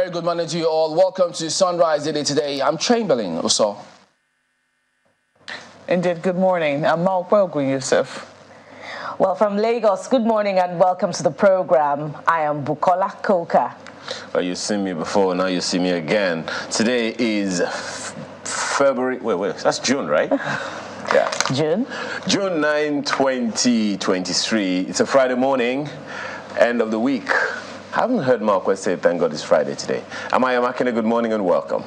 very good morning to you all. Welcome to Sunrise Daily today. I'm Chamberlain Oso. Indeed, good morning. I'm Malkwe Yusuf. Well, from Lagos, good morning and welcome to the program. I am Bukola Koka. Well, you've seen me before, now you see me again. Today is February, wait, that's June, right? Yeah. June 9, 2023. It's a Friday morning, end of the week. I haven't heard Malkwe say thank God it's Friday today. Amaya Makine, good morning and welcome.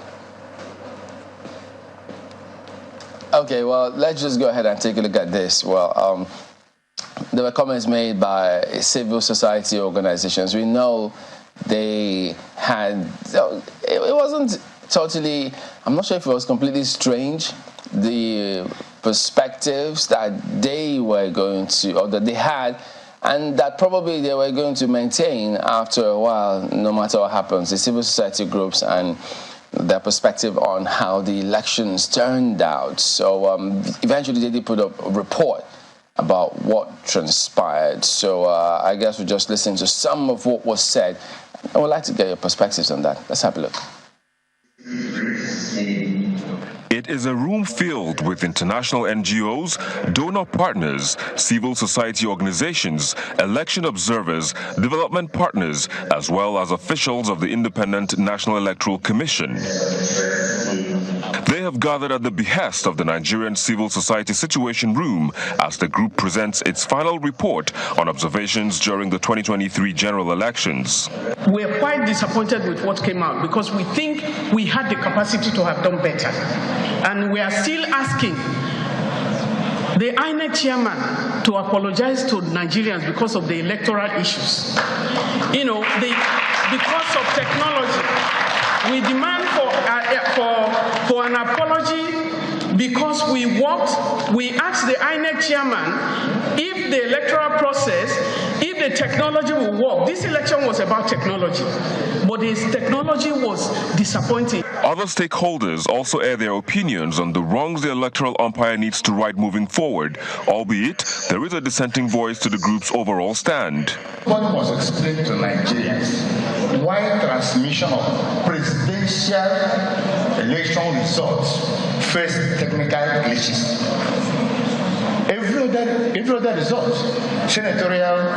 Okay, well, let's just go ahead and take a look at this. Well, there were comments made by civil society organizations. We know they had, it wasn't totally, I'm not sure if it was completely strange, the perspectives that they were going to, or that they had, and that probably they were going to maintain after a while, no matter what happens, the civil society groups and their perspective on how the elections turned out. So eventually they did put up a report about what transpired. So I guess we'll just listen to some of what was said. I would like to get your perspectives on that. Let's have a look. It is a room filled with international NGOs, donor partners, civil society organizations, election observers, development partners, as well as officials of the Independent National Electoral Commission. They have gathered at the behest of the Nigerian Civil Society Situation Room as the group presents its final report on observations during the 2023 general elections. We're quite disappointed with what came out because we think we had the capacity to have done better. And we are still asking the INEC chairman to apologize to Nigerians because of the electoral issues. You know, because of technology, we demand for an apology because we asked the INEC chairman if the electoral process, if the technology will work. This election was about technology, but his technology was disappointing. Other stakeholders also air their opinions on the wrongs the electoral umpire needs to right moving forward, albeit there is a dissenting voice to the group's overall stand. What was explained to Nigerians why transmission of presidential election results face technical glitches. Every other result, senatorial,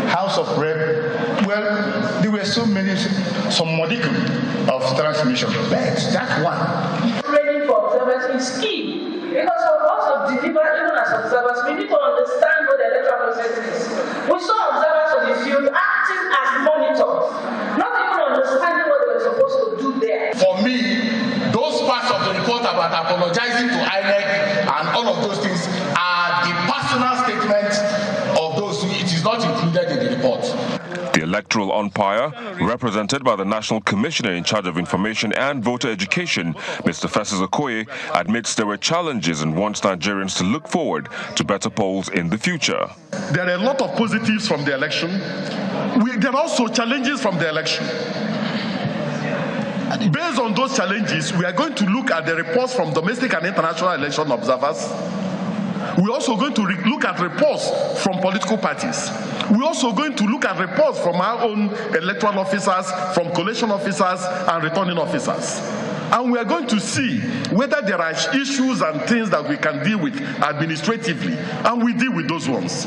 House of Rep, well, there were some modicum of transmission. But that one. Training for observers is key because for us to deliver, even as observers, we need to understand what the electoral process is. We saw observers on the field acting as monitors, not even understanding what they were supposed to do there. For me, those parts of the report about apologizing to INEC and all of those things are the personal statements of those who it is not included in the report. The electoral umpire, represented by the National Commissioner in charge of Information and Voter Education, Mr. Festus Okoye, admits there were challenges and wants Nigerians to look forward to better polls in the future. There are a lot of positives from the election. There are also challenges from the election. Based on those challenges, we are going to look at the reports from domestic and international election observers. We're also going to look at reports from political parties. We're also going to look at reports from our own electoral officers, from collation officers, and returning officers. And we are going to see whether there are issues and things that we can deal with administratively, and we deal with those ones.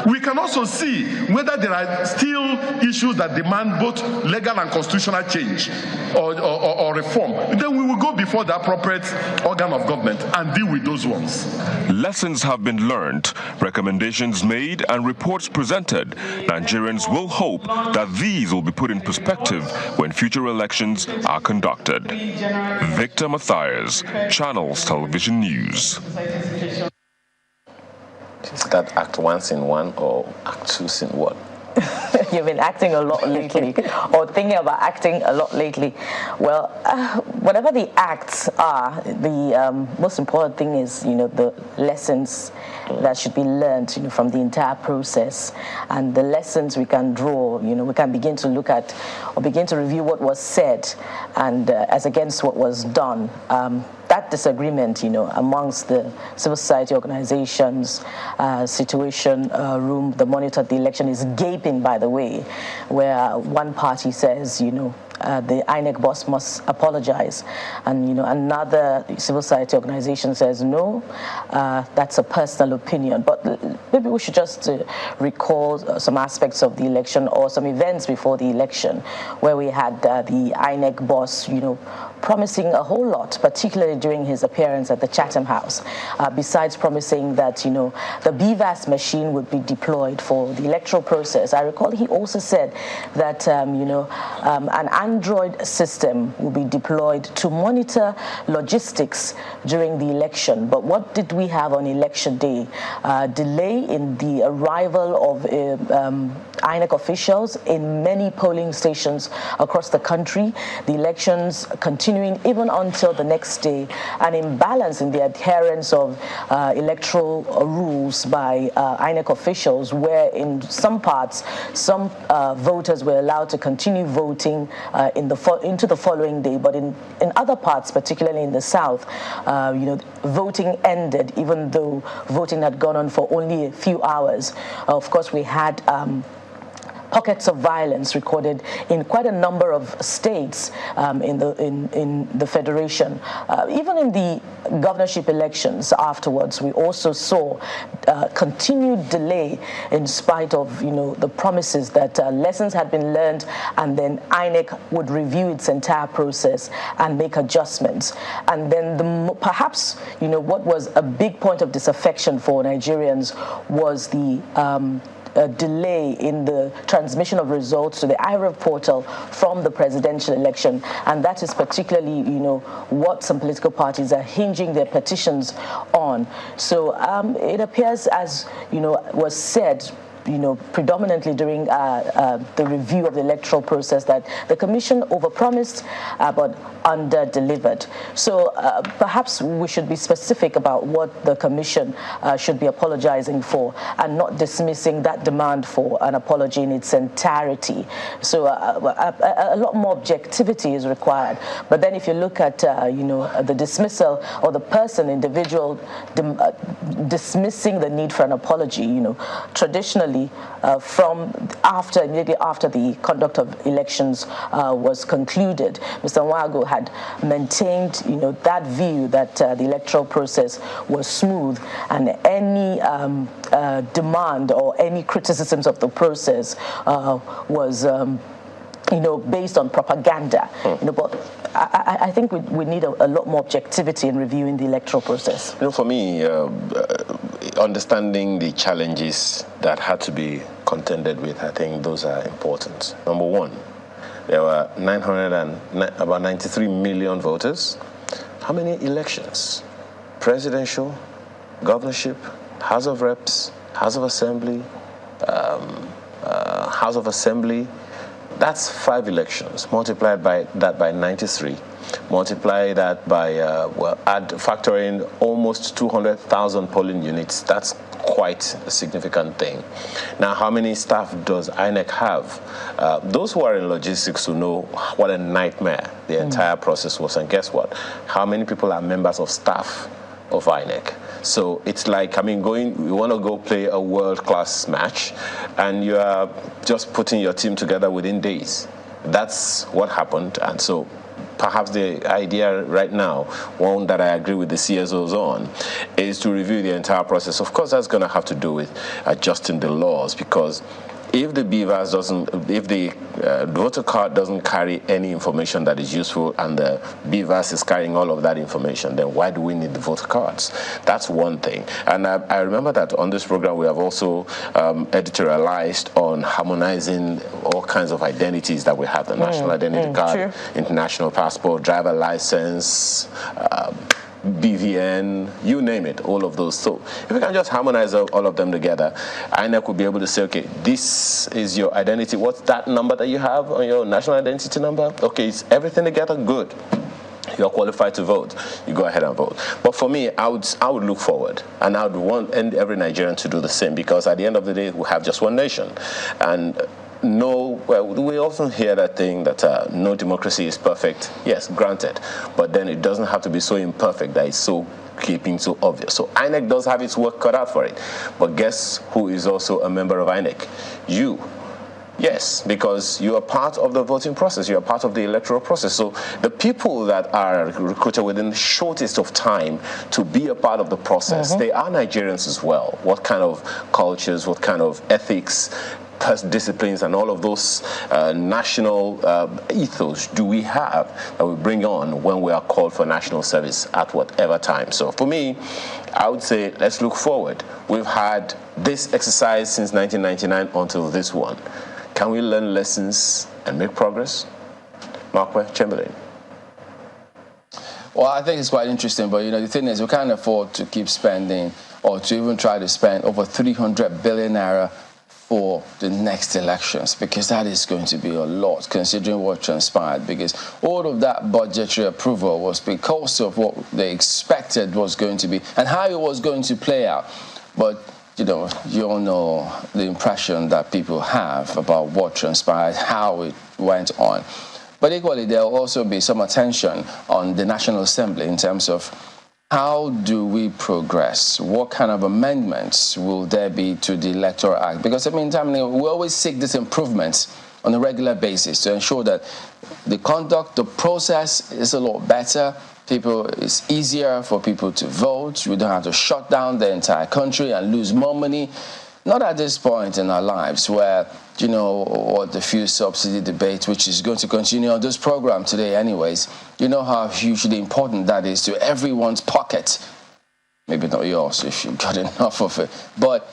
We can also see whether there are still issues that demand both legal and constitutional change or reform. Then we will go before the appropriate organ of government and deal with those ones. Lessons have been learned, recommendations made, and reports presented. Nigerians will hope that these will be put in perspective when future elections are conducted. Victor Matthias, Channels Television News. Is that act once in one or act two in one? You've been acting a lot lately, or thinking about acting a lot lately. Well, whatever the acts are, the most important thing is, the lessons that should be learned, from the entire process, and the lessons we can draw. We can begin to look at or begin to review what was said, and as against what was done. That disagreement, amongst the civil society organizations, Situation Room, the monitored the election is gaping, by the way, where one party says, the INEC boss must apologize. And, another civil society organization says, no, that's a personal opinion. But maybe we should just recall some aspects of the election or some events before the election where we had the INEC boss, promising a whole lot, particularly during his appearance at the Chatham House, besides promising that, the BVAS machine would be deployed for the electoral process. I recall he also said that, an Android system will be deployed to monitor logistics during the election. But what did we have on election day? Delay in the arrival of INEC officials in many polling stations across the country, the elections continuing even until the next day, an imbalance in the adherence of electoral rules by INEC officials, where in some parts, some voters were allowed to continue voting into the following day, but in other parts, particularly in the South, voting ended even though voting had gone on for only a few hours. Of course, we had pockets of violence recorded in quite a number of states in the federation. Even in the governorship elections afterwards, we also saw continued delay in spite of the promises that lessons had been learned, and then INEC would review its entire process and make adjustments. And then perhaps what was a big point of disaffection for Nigerians was the delay in the transmission of results to the IREV portal from the presidential election, and that is particularly, what some political parties are hinging their petitions on. So it appears, as was said, predominantly during the review of the electoral process, that the commission overpromised but under-delivered. So perhaps we should be specific about what the commission should be apologizing for and not dismissing that demand for an apology in its entirety. So a lot more objectivity is required. But then if you look at, the dismissal or the individual dismissing the need for an apology, traditionally, immediately after the conduct of elections was concluded, Mr. Nwagu had maintained, that view that the electoral process was smooth, and any demand or any criticisms of the process was based on propaganda. But I think we need a lot more objectivity in reviewing the electoral process. For me, understanding the challenges that had to be contended with, I think those are important. Number one, there were about 93 million voters. How many elections? Presidential, governorship, House of Reps, House of Assembly, House of Assembly. That's 5 elections. Multiply that by 93. Multiply that by, factor in almost 200,000 polling units. That's quite a significant thing. Now, how many staff does INEC have? Those who are in logistics will know what a nightmare the entire process was. And guess what? How many people are members of staff of INEC? So it's like, you want to go play a world-class match, and you are just putting your team together within days. That's what happened. And so perhaps the idea right now, one that I agree with the CSOs on, is to review the entire process. Of course, that's going to have to do with adjusting the laws, because if the BVAS if the voter card doesn't carry any information that is useful, and the BVAS is carrying all of that information, then why do we need the voter cards? That's one thing. And I remember that on this program we have also editorialized on harmonizing all kinds of identities that we have: the national identity card, international passport, driver license, BVN, you name it, all of those. So if we can just harmonize all of them together, INEC will be able to say, okay, this is your identity. What's that number that you have on your national identity number? Okay, it's everything together, good. You're qualified to vote. You go ahead and vote. But for me, I would look forward, and I would want every Nigerian to do the same, because at the end of the day, we have just one nation. And we often hear that thing that no democracy is perfect. Yes, granted, but then it doesn't have to be so imperfect that it's so so obvious. So INEC does have its work cut out for it. But guess who is also a member of INEC? You. Yes, because you are part of the voting process. You are part of the electoral process. So the people that are recruited within the shortest of time to be a part of the process, they are Nigerians as well. What kind of cultures, what kind of ethics, disciplines, and all of those national ethos do we have that we bring on when we are called for national service at whatever time? So for me, I would say let's look forward. We've had this exercise since 1999 until this one. Can we learn lessons and make progress? Mark Chamberlain. Well, I think it's quite interesting, but the thing is, we can't afford to keep spending or to even try to spend over 300 billion naira for the next elections, because that is going to be a lot considering what transpired, because all of that budgetary approval was because of what they expected was going to be and how it was going to play out. But you all know the impression that people have about what transpired, how it went on. But equally, there will also be some attention on the National Assembly in terms of how do we progress? What kind of amendments will there be to the Electoral Act? Because, we always seek these improvements on a regular basis to ensure that the conduct, the process is a lot better. It's easier for people to vote. We don't have to shut down the entire country and lose more money. Not at this point in our lives where, what the fuel subsidy debate, which is going to continue on this program today anyways, how hugely important that is to everyone's pocket. Maybe not yours if you got enough of it, but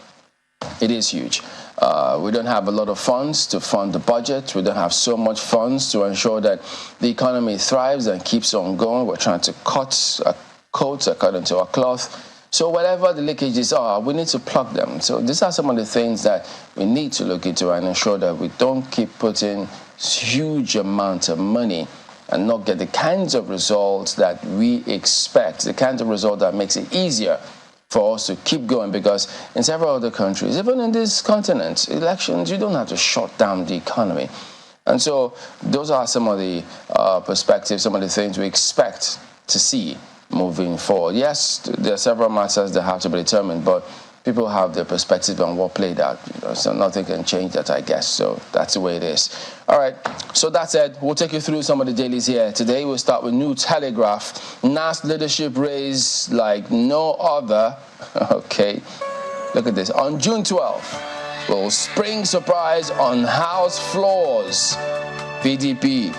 it is huge. We don't have a lot of funds to fund the budget. We don't have so much funds to ensure that the economy thrives and keeps on going. We're trying to cut our coats according to our cloth. So whatever the leakages are, we need to plug them. So these are some of the things that we need to look into and ensure that we don't keep putting huge amounts of money and not get the kinds of results that we expect, the kinds of results that makes it easier for us to keep going, because in several other countries, even in this continent, elections, you don't have to shut down the economy. And so those are some of the perspectives, some of the things we expect to see moving forward. Yes, there are several matters that have to be determined, but people have their perspective on what played out, so nothing can change that, I guess. So that's the way it is. All right, so that said, we'll take you through some of the dailies here. Today we'll start with New Telegraph. NAS leadership raised like no other. Okay, look at this. On June 12th, will spring surprise on House floors. PDP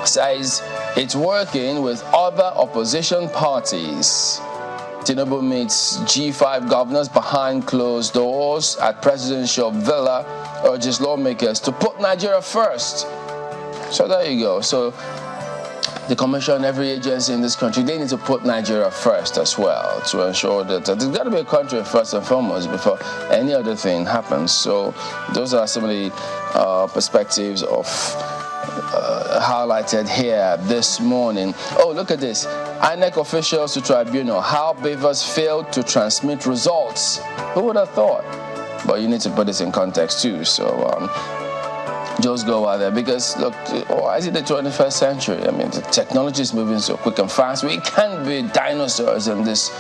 says it's working with other opposition parties. Tinubu meets G5 governors behind closed doors at presidential villa, urges lawmakers to put Nigeria first. So there you go. So the commission, every agency in this country, they need to put Nigeria first as well to ensure that there's got to be a country first and foremost before any other thing happens. So those are some of the perspectives of highlighted here this morning. Oh, look at this. INEC officials to tribunal. How Beavers failed to transmit results. Who would have thought? But you need to put this in context too. So just go out there, because look, why is it the 21st century? The technology is moving so quick and fast. We can't be dinosaurs in this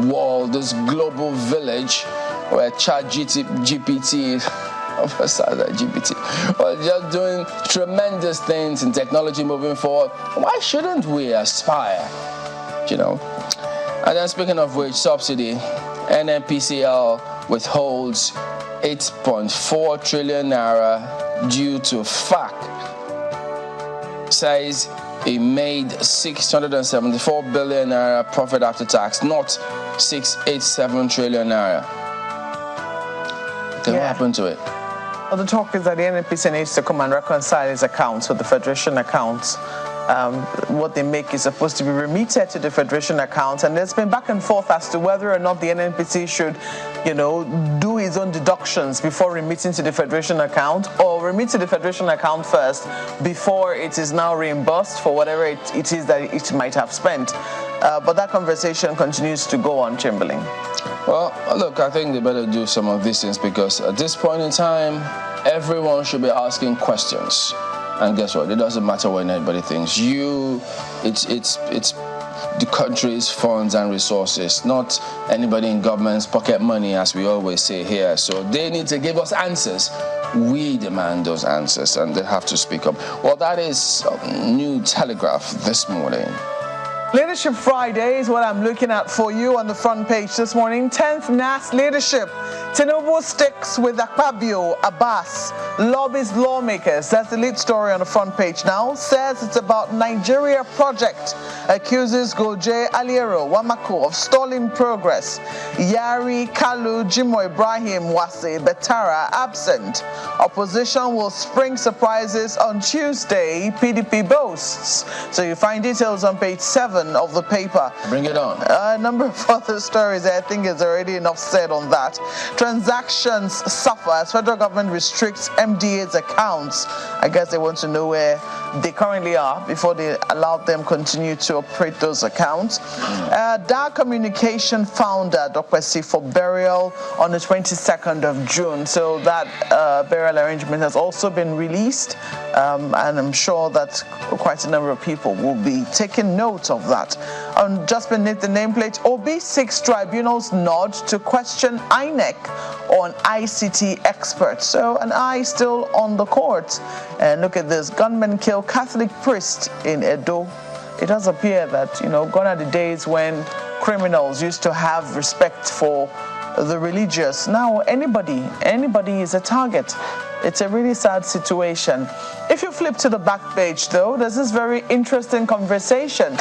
world, this global village where ChatGPT well, just doing tremendous things in technology moving forward. Why shouldn't we aspire? And then speaking of which, subsidy, NNPCL withholds 8.4 trillion naira due to FAC. Says it made 674 billion naira profit after tax, not 687 trillion naira. What happened to it? Well, the talk is that the NNPC needs to come and reconcile its accounts with the Federation accounts. What they make is supposed to be remitted to the Federation account, and there's been back and forth as to whether or not the NNPC should, do its own deductions before remitting to the Federation account, or remit to the Federation account first before it is now reimbursed for whatever it is that it might have spent. But that conversation continues to go on, Chamberlain. Well, look, I think they better do some of these things, because at this point in time, everyone should be asking questions. And guess what? It doesn't matter what anybody thinks. It's the country's funds and resources, not anybody in government's pocket money, as we always say here. So they need to give us answers We demand those answers, and they have to speak up. Well, that is New Telegraph this morning. Leadership Friday is what I'm looking at for you on the front page this morning. 10th NAS leadership. Tinubu sticks with Akpabio, Abbas, lobbies lawmakers. That's the lead story on the front page now. Says it's about Nigeria project. Accuses Goje Aliero Wamako of stalling progress. Yari, Kalu, Jimo Ibrahim, Wase, Betara absent. Opposition will spring surprises on Tuesday, PDP boasts. So you find details on page 7 of the paper. Bring it on. A number of other stories. I think is already enough said on that. Transactions suffer as federal government restricts MDA's accounts. I guess they want to know where they currently are before they allow them continue to operate those accounts. Dar Communication founder Dr. C for burial on the 22nd of June. So that burial arrangement has also been released, and I'm sure that quite a number of people will be taking note of that. Just beneath the nameplate, OB6 tribunals nod to question INEC on ICT experts. So an eye still on the court. And look at this, gunmen kill Catholic priest in Edo. It does appear that, gone are the days when criminals used to have respect for the religious. Now anybody is a target. It's a really sad situation. If you flip to the back page, though, there's this very interesting conversation,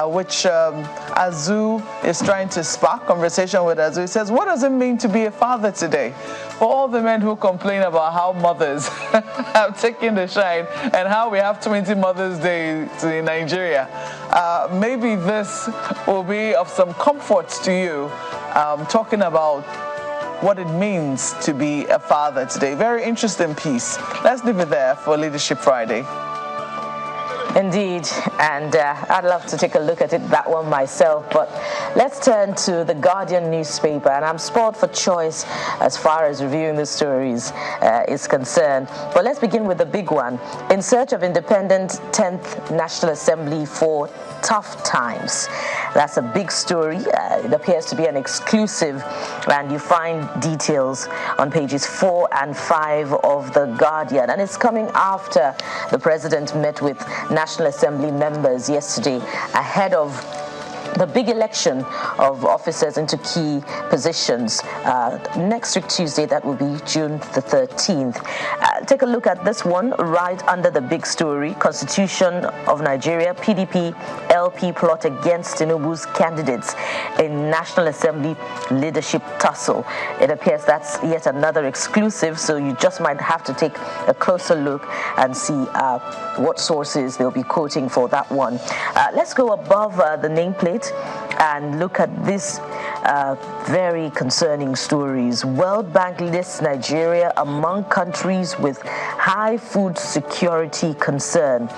which Azu is trying to spark. Conversation with Azu. He says, what does it mean to be a father today? For all the men who complain about how mothers have taken the shine and how we have 20 Mother's Days in Nigeria, maybe this will be of some comfort to you, talking about what it means to be a father today. Very interesting piece. Let's leave it there for Leadership Friday. Indeed, and I'd love to take a look at that one myself, but let's turn to the Guardian newspaper, and I'm spoiled for choice as far as reviewing the stories is concerned. But let's begin with the big one. In search of independent 10th National Assembly for tough times. That's a big story. It appears to be an exclusive, and you find details on pages 4 and 5 of the Guardian. And it's coming after the president met with National Assembly members yesterday ahead of the big election of officers into key positions next week Tuesday. That will be June the 13th. Take a look at this one right under the big story. Constitution of Nigeria, PDP, LP plot against Tinubu's candidates in National Assembly leadership tussle. It appears that's yet another exclusive, so you just might have to take a closer look and see what sources they'll be quoting for that one. Let's go above the nameplate and look at this very concerning stories. World Bank lists Nigeria among countries with high food security concern.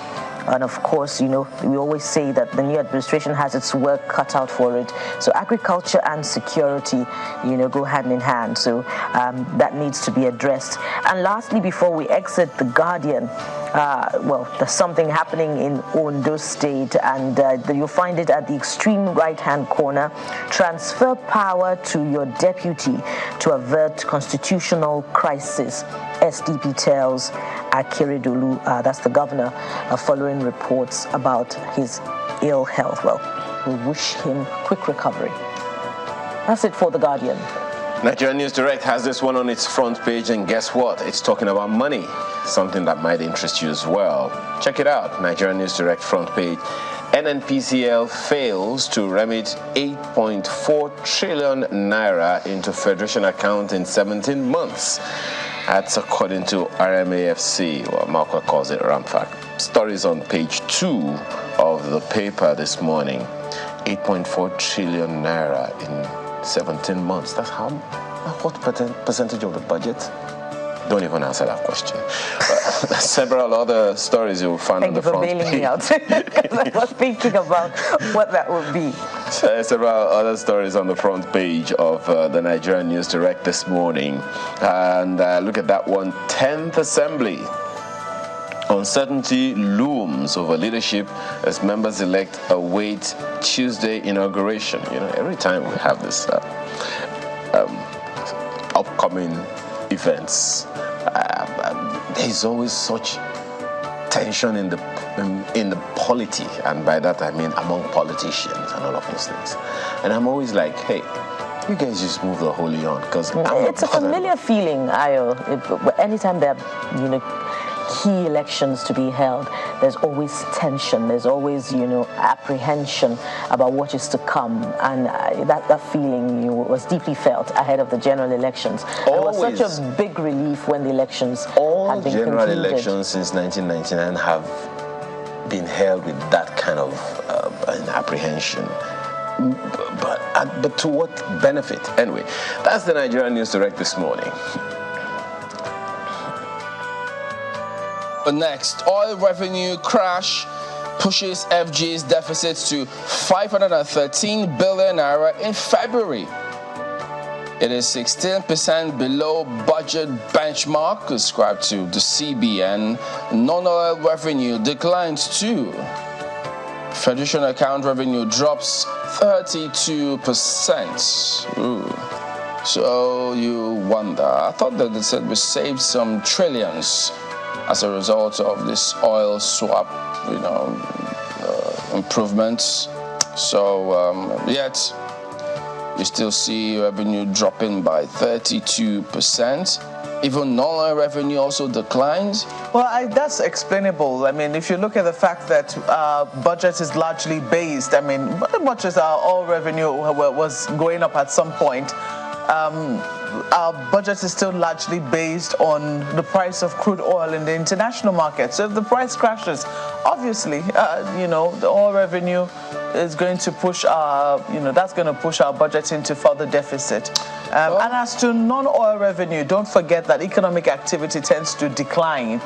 And of course, we always say that the new administration has its work cut out for it. So agriculture and security, go hand in hand. So that needs to be addressed. And lastly, before we exit the Guardian, there's something happening in Ondo State, and you'll find it at the extreme right-hand corner. Transfer power to your deputy to avert constitutional crisis, SDP tells Akeredolu, that's the governor, following reports about his ill health. Well, we wish him quick recovery. That's it for the Guardian. Nigerian News Direct has this one on its front page, and guess what? It's talking about money, something that might interest you as well. Check it out, Nigerian News Direct front page. NNPCL fails to remit 8.4 trillion naira into Federation account in 17 months. That's according to RMAFC, or Marco calls it RAMFAC. Stories on page 2 of the paper this morning. 8.4 trillion naira in 17 months. That's what percentage of the budget? Don't even answer that question. But several other stories you will find on the front page. Thank you for bailing me out, because I was thinking about what that would be. Several other stories on the front page of the Nigerian News Direct this morning. And look at that one, 10th Assembly. Uncertainty looms over leadership as members-elect await Tuesday inauguration. Every time we have this upcoming events, there's always such tension in the polity, and by that I mean among politicians and all of those things. And I'm always like, hey, you guys just move the holy on, because it's a familiar feeling, Ayo. Anytime there are, key elections to be held, there's always tension, there's always, apprehension about what is to come, and that feeling was deeply felt ahead of the general elections. It was such a big relief when the elections had been general concluded. elections since 1999 have been held with that kind of apprehension. But to what benefit? Anyway, that's the Nigerian News Direct this morning. Next, oil revenue crash pushes FG's deficits to 513 billion naira in February. It is 16% below budget benchmark ascribed to the CBN. Non-oil revenue declines too. Federation account revenue drops 32%. Ooh. So you wonder. I thought that they said we saved some trillions as a result of this oil swap, improvements. So yet you still see revenue dropping by 32%. Even non-oil revenue also declines. Well, that's explainable. I mean, if you look at the fact that budget is largely based, much as our oil revenue was going up at some point, our budget is still largely based on the price of crude oil in the international market. So if the price crashes, obviously, the oil revenue is going to push our, that's going to push our budget into further deficit. And as to non-oil revenue, don't forget that economic activity tends to decline,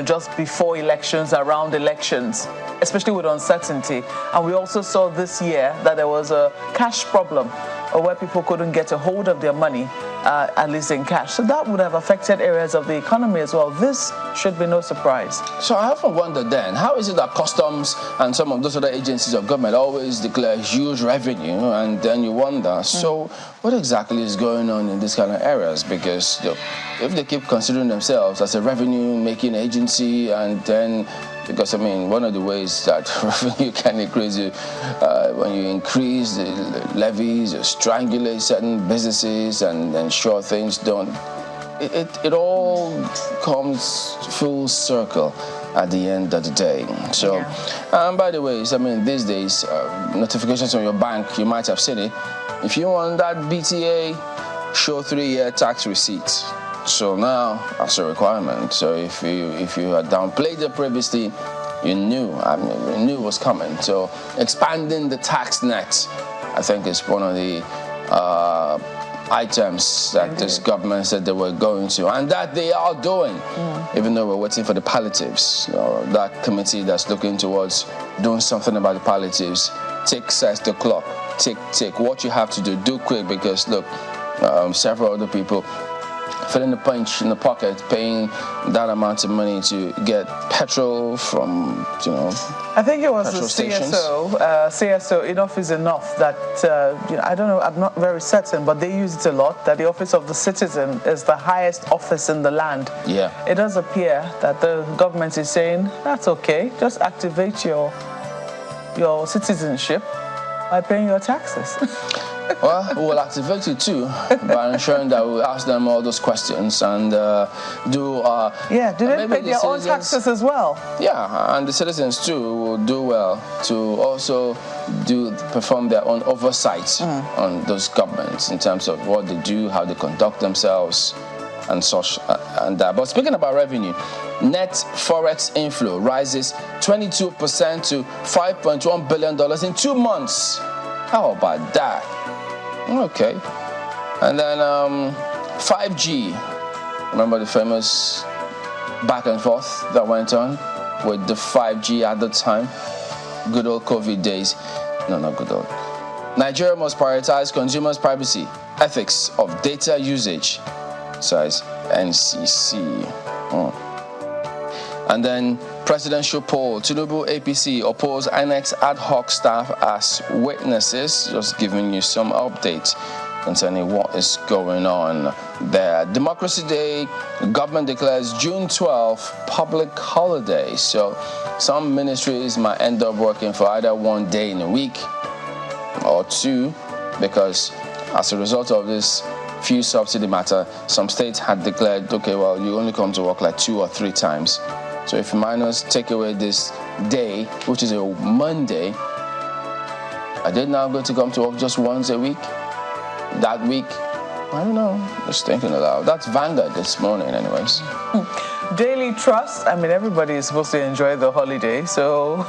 just before elections, around elections, especially with uncertainty. And we also saw this year that there was a cash problem, where people couldn't get a hold of their money, at least in cash. So that would have affected areas of the economy as well. This should be no surprise. So I often wonder then, how is it that customs and some of those other agencies of government always declare huge revenue, and then you wonder, so what exactly is going on in these kind of areas? Because if they keep considering themselves as a revenue-making agency, and then because one of the ways that revenue can increase when you increase the levies, you strangulate certain businesses and ensure things don't. It all comes full circle at the end of the day. So, by the way, these days, notifications from your bank, you might have seen it. If you want that BTA, show 3-year tax receipts. So now, that's a requirement. So if you had downplayed it previously, you knew it was coming. So expanding the tax net, I think, is one of the items that this government said they were going to, and that they are doing, even though we're waiting for the palliatives. That committee that's looking towards doing something about the palliatives. Tick says the clock. Tick, tick. What you have to do quick, because look, several other people filling the punch in the pocket, paying that amount of money to get petrol from, I think it was the CSO. Enough is enough. That I don't know. I'm not very certain, but they use it a lot. That the office of the citizen is the highest office in the land. Yeah. It does appear that the government is saying that's okay. Just activate your citizenship by paying your taxes. Well, we'll activate it too by ensuring that we'll ask them all those questions and do they pay their own taxes as well? Yeah, and the citizens too will do well to also perform their own oversight on those governments in terms of what they do, how they conduct themselves, and such and that. But speaking about revenue, net forex inflow rises 22% to $5.1 billion in 2 months. How about that? Okay. And then 5G. Remember the famous back and forth that went on with the 5G at the time? Good old COVID days. No, not good old. Nigeria must prioritize consumers' privacy, ethics of data usage, says NCC. And then presidential poll, Tinubu APC oppose INEC's ad hoc staff as witnesses. Just giving you some updates. concerning what is going on there. Democracy Day, government declares June 12th public holiday. So some ministries might end up working for either one day in a week or two, because as a result of this fuel subsidy matter, some states had declared, okay, well, you only come to work like 2 or 3 times. So if you minus take away this day, which is a Monday, are they now going to come to work just once a week? That week? I don't know. Just thinking aloud. That's Vanguard this morning, anyways. Daily Trust. I mean, everybody is supposed to enjoy the holiday, so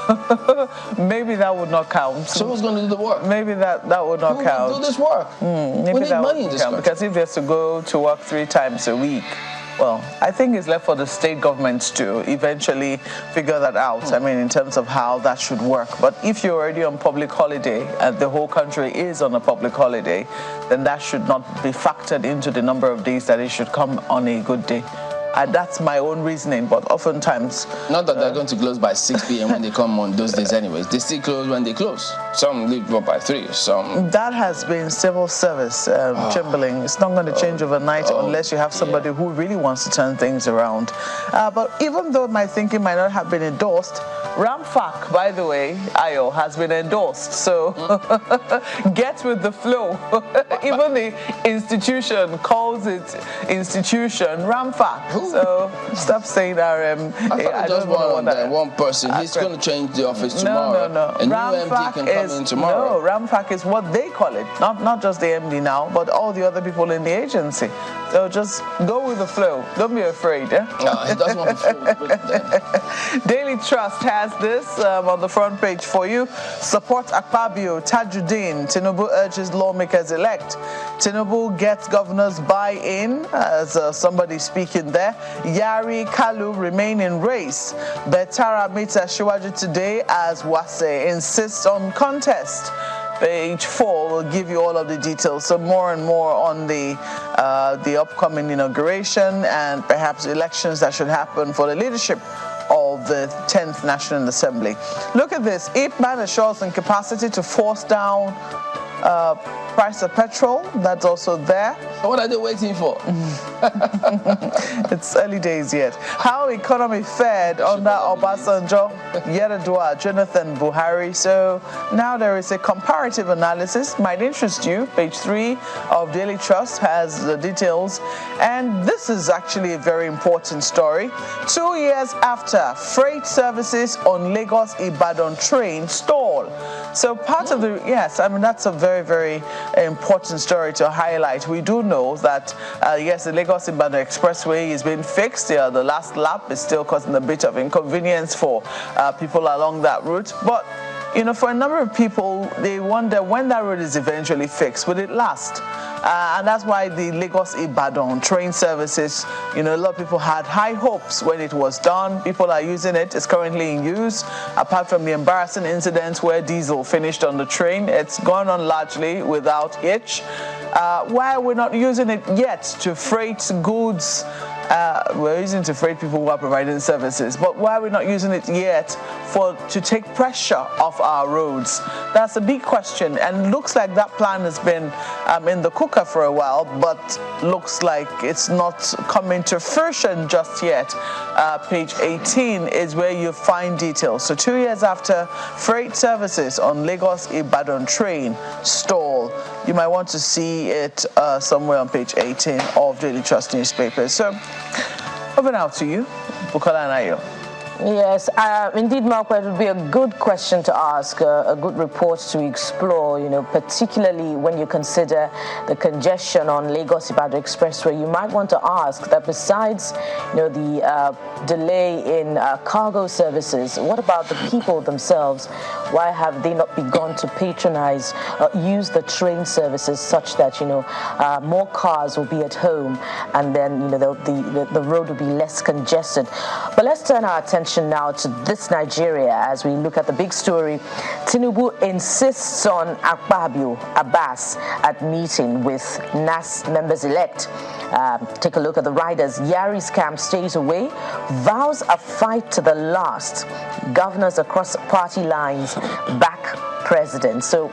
maybe that would not count. So who's going to do the work? Maybe that would not count. Who will do this work? Maybe we need that money in would this count, country. because if there's to go to work 3 times a week, well, I think it's left for the state governments to eventually figure that out. I mean, in terms of how that should work. But if you're already on public holiday and the whole country is on a public holiday, then that should not be factored into the number of days that it should come on a good day. That's my own reasoning, but oftentimes... Not that they're going to close by 6 p.m. when they come on those days anyways. They still close when they close. Some leave up by 3, some... That has been civil service, Chamberlain. It's not going to change overnight unless you have somebody who really wants to turn things around. But even though my thinking might not have been endorsed, RAMFAC, by the way, Ayo, has been endorsed. So get with the flow. Even the institution calls it institution RAMFAC. So stop saying RM. I just one person. He's going to change the office tomorrow. No. A new MD can come in tomorrow. No, RAMFAC is what they call it. Not just the MD now, but all the other people in the agency. So just go with the flow. Don't be afraid. Eh? No, he doesn't want the flow. Daily Trust has this on the front page for you. Support Akpabio, Tajuddin. Tinubu urges lawmakers-elect. Tinubu gets governors buy-in, as somebody speaking there. Yari Kalu remain in race. Betara meets Asiwaju today as Wase insists on contest. Page 4 will give you all of the details. So more and more on the upcoming inauguration and perhaps elections that should happen for the leadership of the 10th National Assembly. Look at this. Ipman assures incapacity to force down price of petrol. That's also there. What are they waiting for? It's early days yet. How economy fared under Obasanjo, Yar'Adua, Jonathan Buhari. So now there is a comparative analysis. Might interest you. Page 3 of Daily Trust has the details. And this is actually a very important story. 2 years after, freight services on Lagos-Ibadan train stall. So part of the, yes, I mean, that's a very, very important story to highlight. We do know that, yes, the Lagos-Ibadan Expressway is being fixed. The last lap is still causing a bit of inconvenience for people along that route. But, you know, for a number of people, they wonder when that road is eventually fixed, will it last? And that's why the Lagos-Ibadan train services, you know, a lot of people had high hopes when it was done. People are using it. It's currently in use. Apart from the embarrassing incident where diesel finished on the train, it's gone on largely without hitch. Why are we not using it yet to freight goods? We're using it to freight people who are providing services, but why are we not using it yet to take pressure off our roads? That's a big question, and looks like that plan has been in the cooker for a while, but looks like it's not coming to fruition just yet. Page 18 is where you find details. So 2 years after, freight services on Lagos-Ibadan train stall. You might want to see it somewhere on page 18 of Daily Trust newspapers. So, over now to you, Bukola Anayo. Yes, indeed, Marco, it would be a good question to ask, a good report to explore, you know, particularly when you consider the congestion on Lagos-Ibadan Expressway. You might want to ask that besides, you know, the delay in cargo services, what about the people themselves? Why have they not begun to patronize, use the train services such that, you know, more cars will be at home and then, you know, the road will be less congested? But let's turn our attention now to this Nigeria as we look at the big story. Tinubu insists on Akpabio Abbas at meeting with NAS members-elect. Take a look at the riders. Yari's camp stays away, vows a fight to the last. Governors across party lines back president. So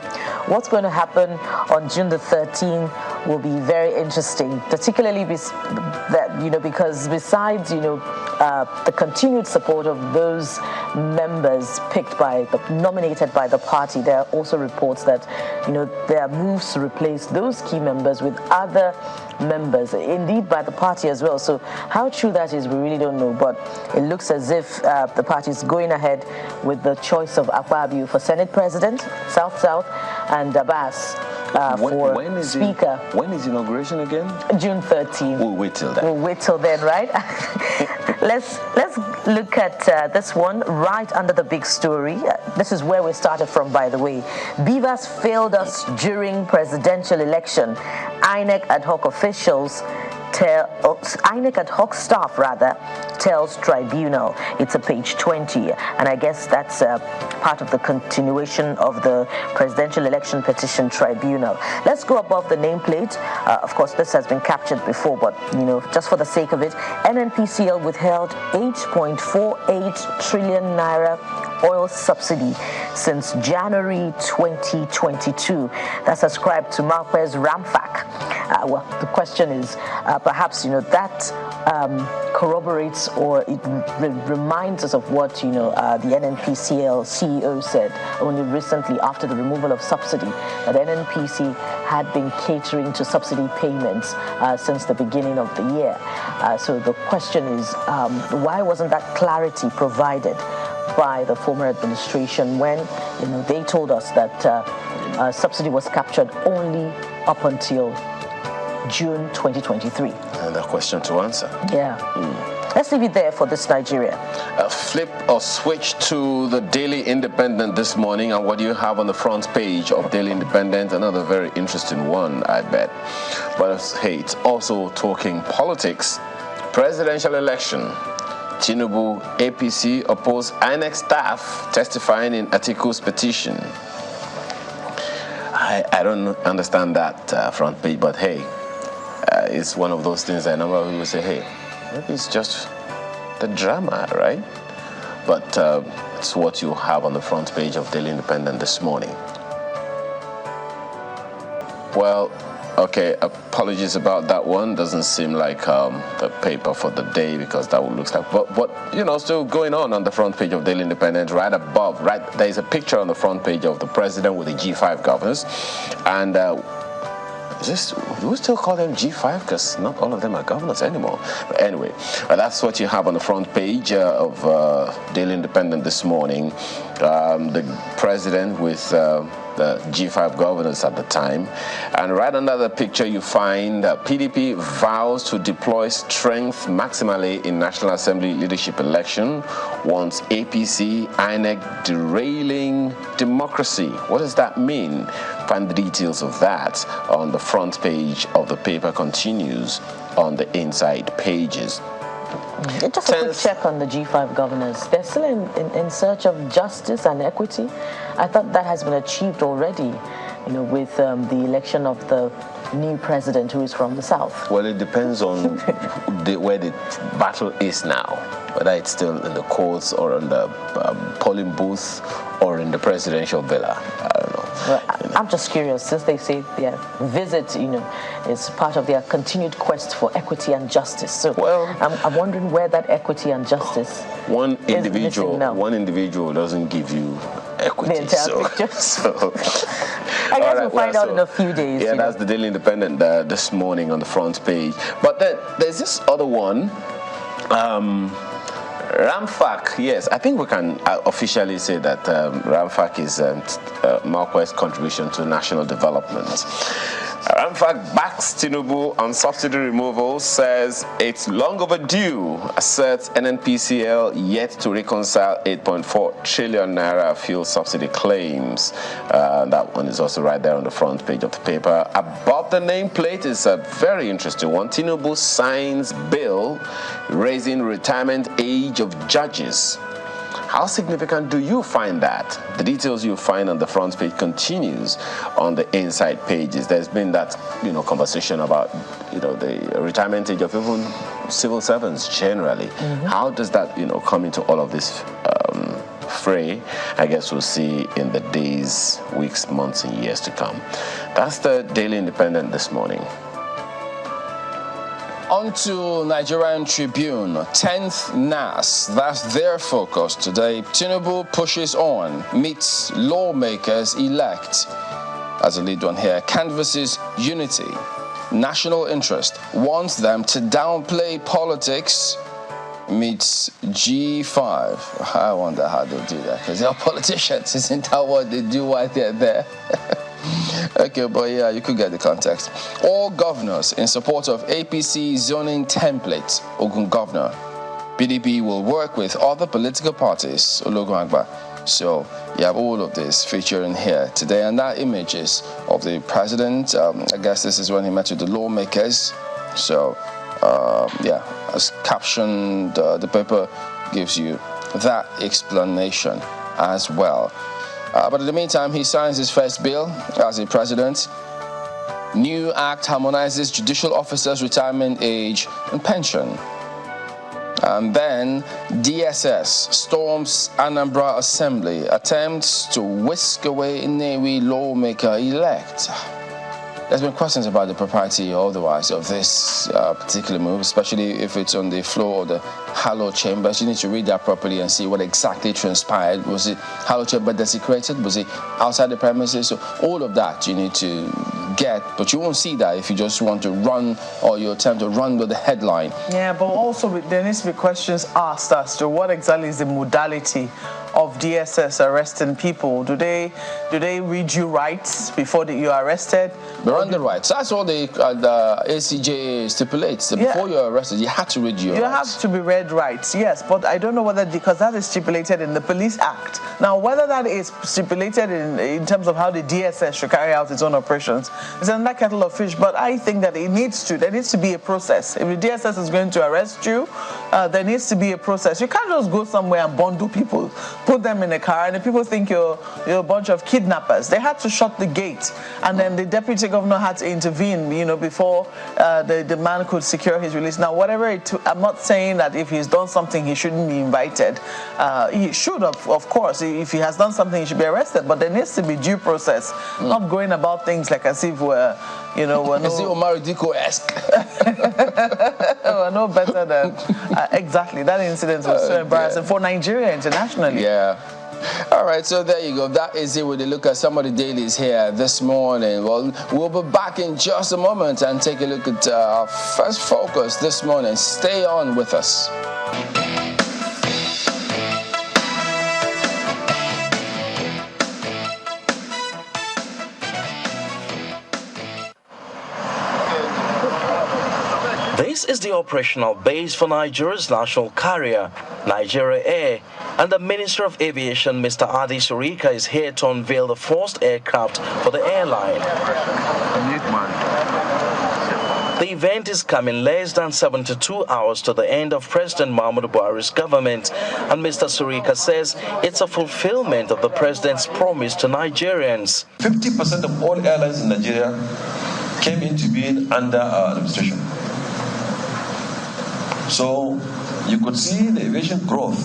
what's going to happen on June the 13th will be very interesting, particularly because besides the continued support of those members nominated by the party, there are also reports that there are moves to replace those key members with other members, indeed by the party as well. So how true that is, we really don't know, but it looks as if the party is going ahead with the choice of Akpabio for Senate President, South-South, and Abbas for Speaker. When is inauguration again? June 13th. We'll wait till then. We'll wait till then, right? Let's look at this one right under the big story. This is where we started from, by the way. BVAS failed us during presidential election. INEC ad hoc officials INEC ad hoc staff tells Tribunal. It's a page 20, and I guess that's part of the continuation of the presidential election petition tribunal. Let's go above the nameplate. Of course, this has been captured before, but just for the sake of it, NNPCL withheld 8.48 trillion naira oil subsidy since January 2022. That's ascribed to Marquez Ramfac. Well, the question is, perhaps that corroborates or it reminds us of what the NNPCL CEO said only recently after the removal of subsidy, that NNPC had been catering to subsidy payments since the beginning of the year. So the question is, why wasn't that clarity provided by the former administration when they told us that subsidy was captured only up until June 2023? And a question to answer. Yeah. Let's leave it there for this Nigeria. Flip or switch to the Daily Independent this morning, and what do you have on the front page of Daily Independent? Another very interesting one, I bet. But hey, it's also talking politics. Presidential election. Tinubu, APC oppose INEC staff testifying in Atiku's petition. I don't understand that front page, but hey, it's one of those things that a number of people say, hey, maybe it's just the drama, right? But it's what you have on the front page of Daily Independent this morning. Well, okay, apologies about that one. Doesn't seem like the paper for the day, because that would look like, but still going on the front page of Daily Independent, right above, there is a picture on the front page of the president with the G5 governors, and do we still call them G5? Because not all of them are governors anymore. But anyway, that's what you have on the front page of Daily Independent this morning. The president with the G5 governors at the time. And right under the picture, you find PDP vows to deploy strength maximally in National Assembly leadership election, wants APC, INEC derailing democracy. What does that mean? Find the details of that on the front page of the paper. Continues on the inside pages. Just a quick check on the G5 governors. They're still in search of justice and equity. I thought that has been achieved already, with the election of the new president who is from the south. Well, it depends on where the battle is now, whether it's still in the courts or in the polling booth or in the presidential villa. I don't know. Well, I'm just curious, since they say their visit, is part of their continued quest for equity and justice. So I'm wondering where that equity and justice one individual doesn't give you equity. The entire picture. So I guess we'll find out in a few days. Yeah, that's the Daily Independent this morning on the front page. But then there's this other one. Ramfac, yes, I think we can officially say that Ramfac is Marquez's contribution to national development. Ramfac backs Tinubu on subsidy removal, says it's long overdue, asserts NNPCL yet to reconcile 8.4 trillion naira fuel subsidy claims. That one is also right there on the front page of the paper. Above the nameplate is a very interesting one. Tinubu signs bill raising retirement age of judges. How significant do you find that? The details you find on the front page continues on the inside pages. There's been that, conversation about, the retirement age of even civil servants generally. Mm-hmm. How does that, come into all of this fray, I guess we'll see in the days, weeks, months, and years to come. That's the Daily Independent this morning. On to Nigerian Tribune, 10th NAS, that's their focus today. Tinubu pushes on, meets lawmakers elect. As a lead one here, canvasses unity, national interest, wants them to downplay politics, meets G5. I wonder how they'll do that, because they're politicians, isn't that what they do while they're there? Okay, but yeah, you could get the context. All governors in support of APC zoning template, Ogun Governor. PDP will work with other political parties, Ologun Agba. So you have all of this featuring here today, and that image is of the president. I guess this is when he met with the lawmakers. So yeah, as captioned, the paper gives you that explanation as well. But in the meantime, he signs his first bill as a president. New act harmonizes judicial officers' retirement age and pension. And then DSS storms Anambra Assembly, attempts to whisk away Nnewi lawmaker elect. There's been questions about the propriety or otherwise of this particular move, especially if it's on the floor of the hallowed chambers. You need to read that properly and see what exactly transpired. Was it hallowed chamber desecrated? Was it outside the premises? So all of that you need to get, but you won't see that if you just want to run or you attempt to run with the headline. Yeah, but also there needs to be questions asked as to what exactly is the modality of DSS arresting people. Do they read you rights before you are arrested? Miranda rights. That's all the ACJ stipulates. Yeah. Before you're arrested, you have to read your rights. You have to be read rights, yes, but I don't know whether, because that is stipulated in the Police Act. Now, whether that is stipulated in terms of how the DSS should carry out its own operations, it's another kettle of fish, but I think that there needs to be a process. If the DSS is going to arrest you, there needs to be a process. You can't just go somewhere and bundle people, put them in a car, and the people think you're a bunch of kidnappers. They had to shut the gate, and then the deputy governor had to intervene, before the man could secure his release. Now, I'm not saying that if he's done something, he shouldn't be invited. He should, of course. If he has done something, he should be arrested. But there needs to be due process, not going about things like as if we're Omar Diko-esque. We're no better than exactly. That incident was so embarrassing for Nigeria internationally. Yeah. All right, so there you go. That is it with a look at some of the dailies here this morning. Well, we'll be back in just a moment and take a look at our first focus this morning. Stay on with us. This is the operational base for Nigeria's national carrier, Nigeria Air, and the Minister of Aviation, Mr. Adi Surika, is here to unveil the first aircraft for the airline. The event is coming less than 72 hours to the end of President Muhammadu Buhari's government, and Mr. Surika says it's a fulfillment of the president's promise to Nigerians. 50% of all airlines in Nigeria came into being under our administration. So you could see the aviation growth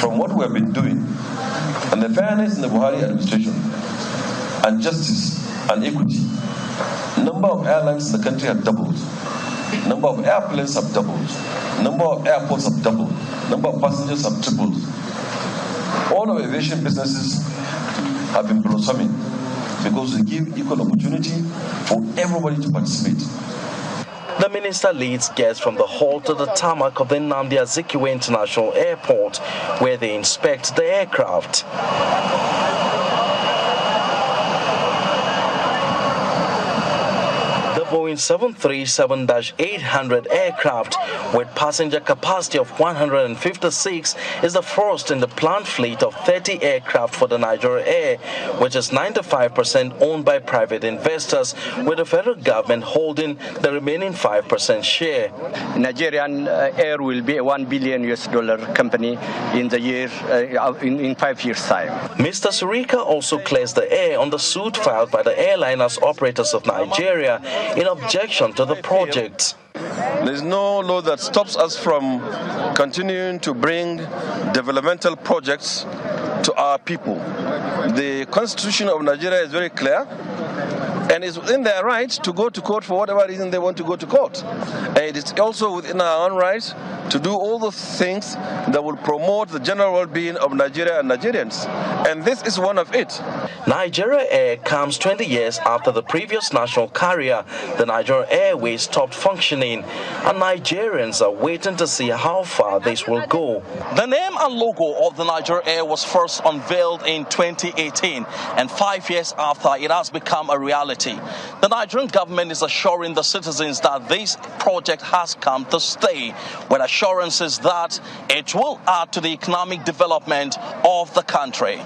from what we have been doing, and the fairness in the Buhari administration, and justice and equity. Number of airlines in the country have doubled. Number of airplanes have doubled. Number of airports have doubled. Number of passengers have tripled. All of aviation businesses have been blossoming because they give equal opportunity for everybody to participate. The minister leads guests from the hall to the tarmac of the Nnamdi Azikiwe International Airport, where they inspect the aircraft. The Boeing 737-800 aircraft, with passenger capacity of 156, is the first in the planned fleet of 30 aircraft for the Nigeria Air, which is 95% owned by private investors, with the federal government holding the remaining 5% share. Nigerian Air will be a $1 billion company in the year in 5 years' time. Mr. Surika also clears the air on the suit filed by the airline as operators of Nigeria in objection to the project. There's no law that stops us from continuing to bring developmental projects to our people. The Constitution of Nigeria is very clear, and it's within their right to go to court for whatever reason they want to go to court. And it is also within our own right to do all the things that will promote the general well-being of Nigeria and Nigerians. And this is one of it. Nigeria Air comes 20 years after the previous national carrier, the Nigerian Airways, stopped functioning, and Nigerians are waiting to see how far this will go. The name and logo of the Nigeria Air was first unveiled in 2018, and 5 years after, it has become a reality. The Nigerian government is assuring the citizens that this project has come to stay, with assurances that it will add to the economic development of the country.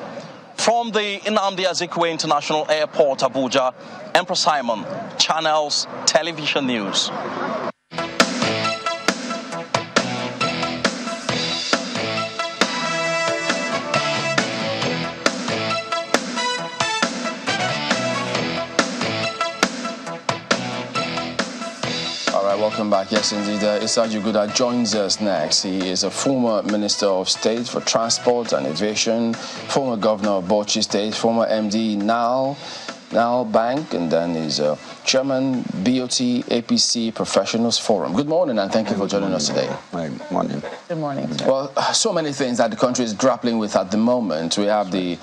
From the Nnamdi Azikiwe International Airport, Abuja, Emperor Simon, Channels Television News. Welcome back. Yes, indeed. Issa Juguda joins us next. He is a former Minister of State for Transport and Aviation, former Governor of Bauchi State, former MD Nile Bank, and then he's Chairman BOT APC Professionals Forum. Good morning, and thank you for joining us today. Good morning. Good morning. Well, so many things that the country is grappling with at the moment. We have the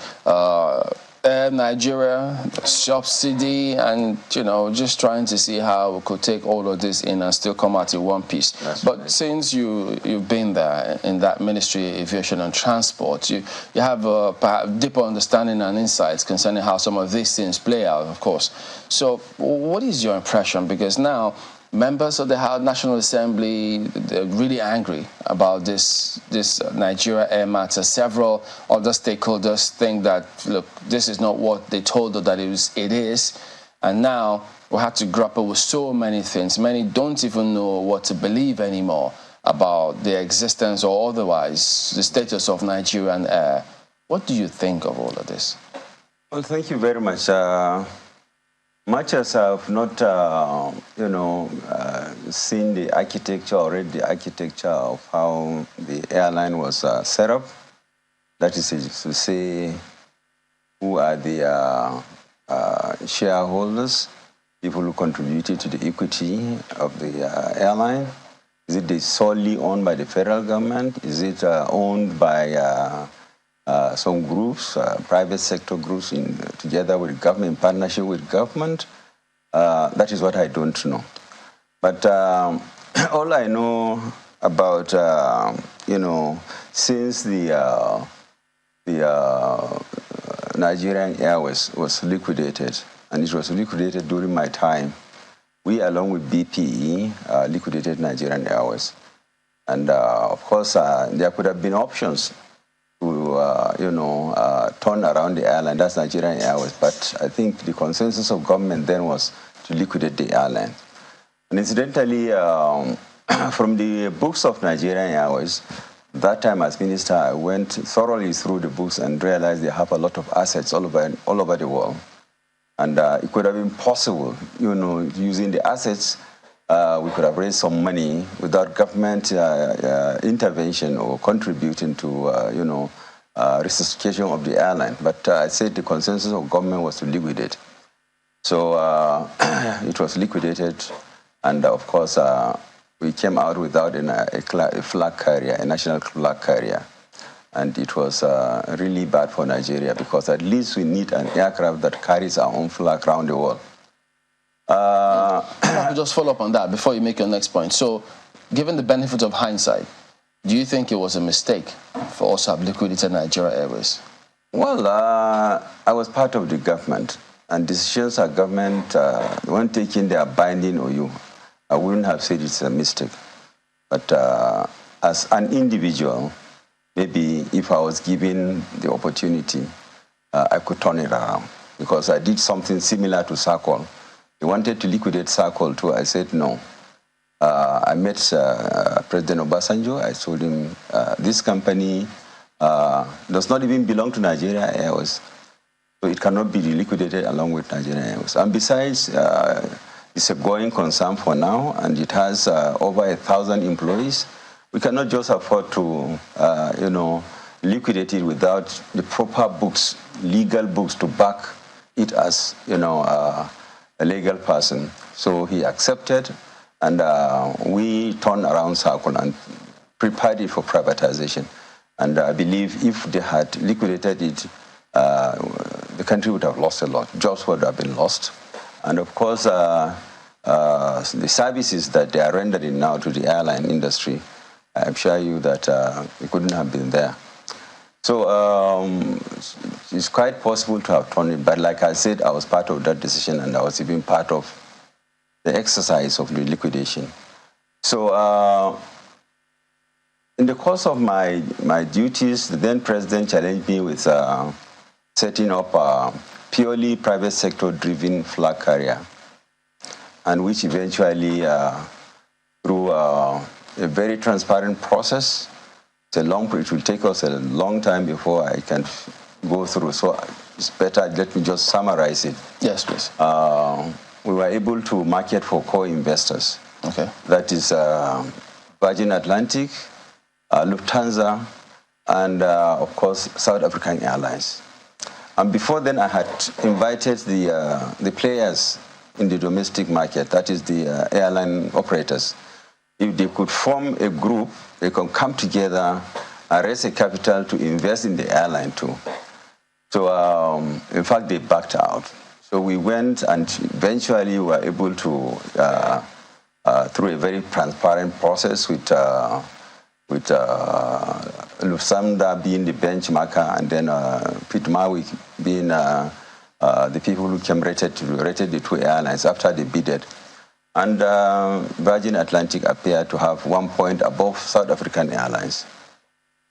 Air Nigeria subsidy, and just trying to see how we could take all of this in and still come out in one piece. But since you've been there in that Ministry of Aviation and Transport, you have perhaps deeper understanding and insights concerning how some of these things play out, of course. So what is your impression? Because now members of the National Assembly, they're really angry about this Nigeria Air matter. Several other stakeholders think that, look, this is not what they told us that it is. And now we have to grapple with so many things. Many don't even know what to believe anymore about the existence or otherwise the status of Nigerian Air. What do you think of all of this? Well, thank you very much. Much as I've not, seen the architecture or read the architecture of how the airline was set up, that is to say, who are the shareholders, people who contributed to the equity of the airline. Is it solely owned by the federal government? Is it owned by some groups, private sector groups, together with government, in partnership with government? That is what I don't know. But all I know about, since the Nigerian Airways was liquidated, and it was liquidated during my time, we, along with BPE, liquidated Nigerian Airways. And of course, there could have been options to, turn around the airline. That's Nigerian Airways. But I think the consensus of government then was to liquidate the airline. And incidentally, from the books of Nigerian Airways, that time as minister, I went thoroughly through the books and realized they have a lot of assets all over the world. And it could have been possible, using the assets, we could have raised some money without government intervention or contributing to, resuscitation of the airline. But I said the consensus of government was to liquidate. So it was liquidated, and of course, we came out without a flag carrier, a national flag carrier. And it was really bad for Nigeria, because at least we need an aircraft that carries our own flag around the world. I'll just follow up on that before you make your next point. So, given the benefit of hindsight, do you think it was a mistake for us to have liquidated Nigeria Airways? Well, I was part of the government, and decisions of government, when taken, they are binding on you. I wouldn't have said it's a mistake. But as an individual, maybe if I was given the opportunity, I could turn it around, because I did something similar to Circle. They wanted to liquidate Circle too. I said no. I met President Obasanjo. I told him, this company does not even belong to Nigeria Airways, so it cannot be liquidated along with Nigeria Airways. And besides, it's a going concern for now, and it has over 1,000 employees. We cannot just afford to, liquidate it without the proper books, legal books to back it as, a legal person. So he accepted, and we turned around circle and prepared it for privatization. And I believe if they had liquidated it, the country would have lost a lot. Jobs would have been lost. And of course, the services that they are rendering now to the airline industry, I assure you that it couldn't have been there. So it's quite possible to have turned it, but like I said, I was part of that decision, and I was even part of the exercise of the liquidation. So in the course of my duties, the then president challenged me with setting up a purely private sector-driven flag carrier, and which eventually, through a very transparent process, it will take us a long time before I can go through. So it's better, let me just summarize it. Yes, please. We were able to market for core investors. Okay. That is Virgin Atlantic, Lufthansa, and of course, South African Airlines. And before then, I had invited the players in the domestic market, that is the airline operators. If they could form a group, they can come together and raise a capital to invest in the airline too. So in fact, they backed out. So we went and eventually were able to, through a very transparent process with Lufthansa being the benchmarker, and then Pitt Marwick being the people who came rated the two airlines after they bidded. And Virgin Atlantic appeared to have 1 point above South African Airlines.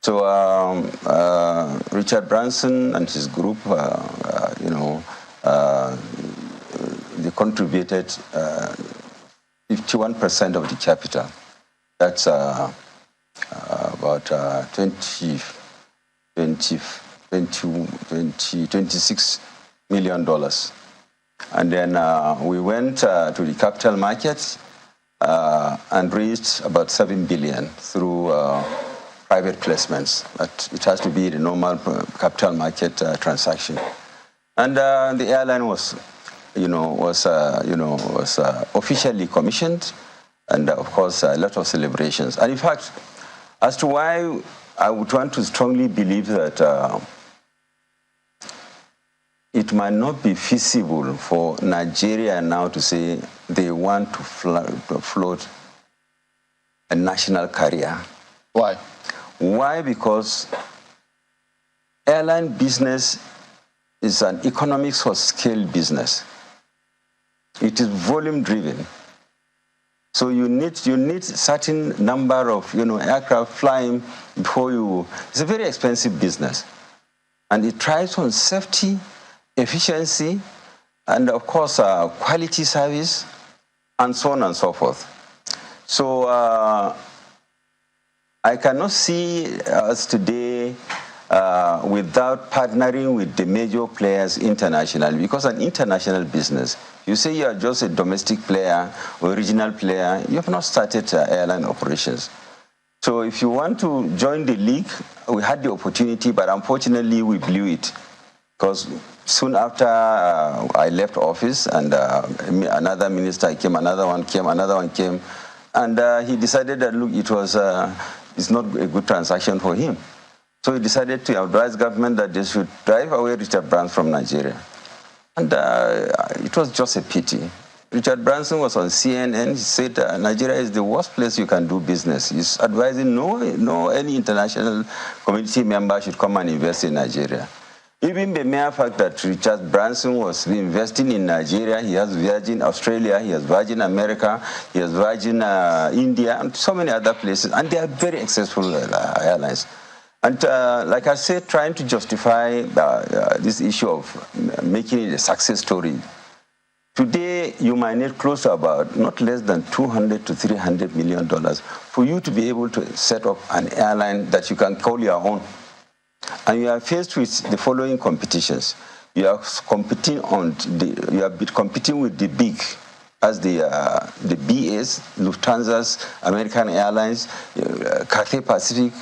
So Richard Branson and his group, they contributed 51% of the capital. That's about $26 million. And then we went to the capital markets and raised about $7 billion through private placements. But it has to be the normal capital market transaction. And the airline was officially commissioned, and of course a lot of celebrations. And in fact, as to why I would want to strongly believe that it might not be feasible for Nigeria now to say they want to float a national carrier. Why? Why? Because airline business is an economics of scale business. It is volume driven. So you need certain number of aircraft flying before you. It's a very expensive business, and it thrives on safety, efficiency, and of course quality service, and so on and so forth. So I cannot see us today without partnering with the major players internationally, because an international business, you say you are just a domestic player or regional player, you have not started airline operations. So if you want to join the league, we had the opportunity, but unfortunately we blew it. Because soon after I left office, and another minister came, another one came, and he decided that, look, it's not a good transaction for him. So he decided to advise government that they should drive away Richard Branson from Nigeria. And it was just a pity. Richard Branson was on CNN. He said Nigeria is the worst place you can do business. He's advising any international community member should come and invest in Nigeria. Even the mere fact that Richard Branson was investing in Nigeria, he has Virgin Australia, he has Virgin America, he has Virgin India, and so many other places, and they are very successful airlines. And like I said, trying to justify this issue of making it a success story. Today, you might need close to about not less than $200 to $300 million for you to be able to set up an airline that you can call your own. And you are faced with the following competitions. You are competing with the big, as the BAs, Lufthansa's, American Airlines, Cathay Pacific,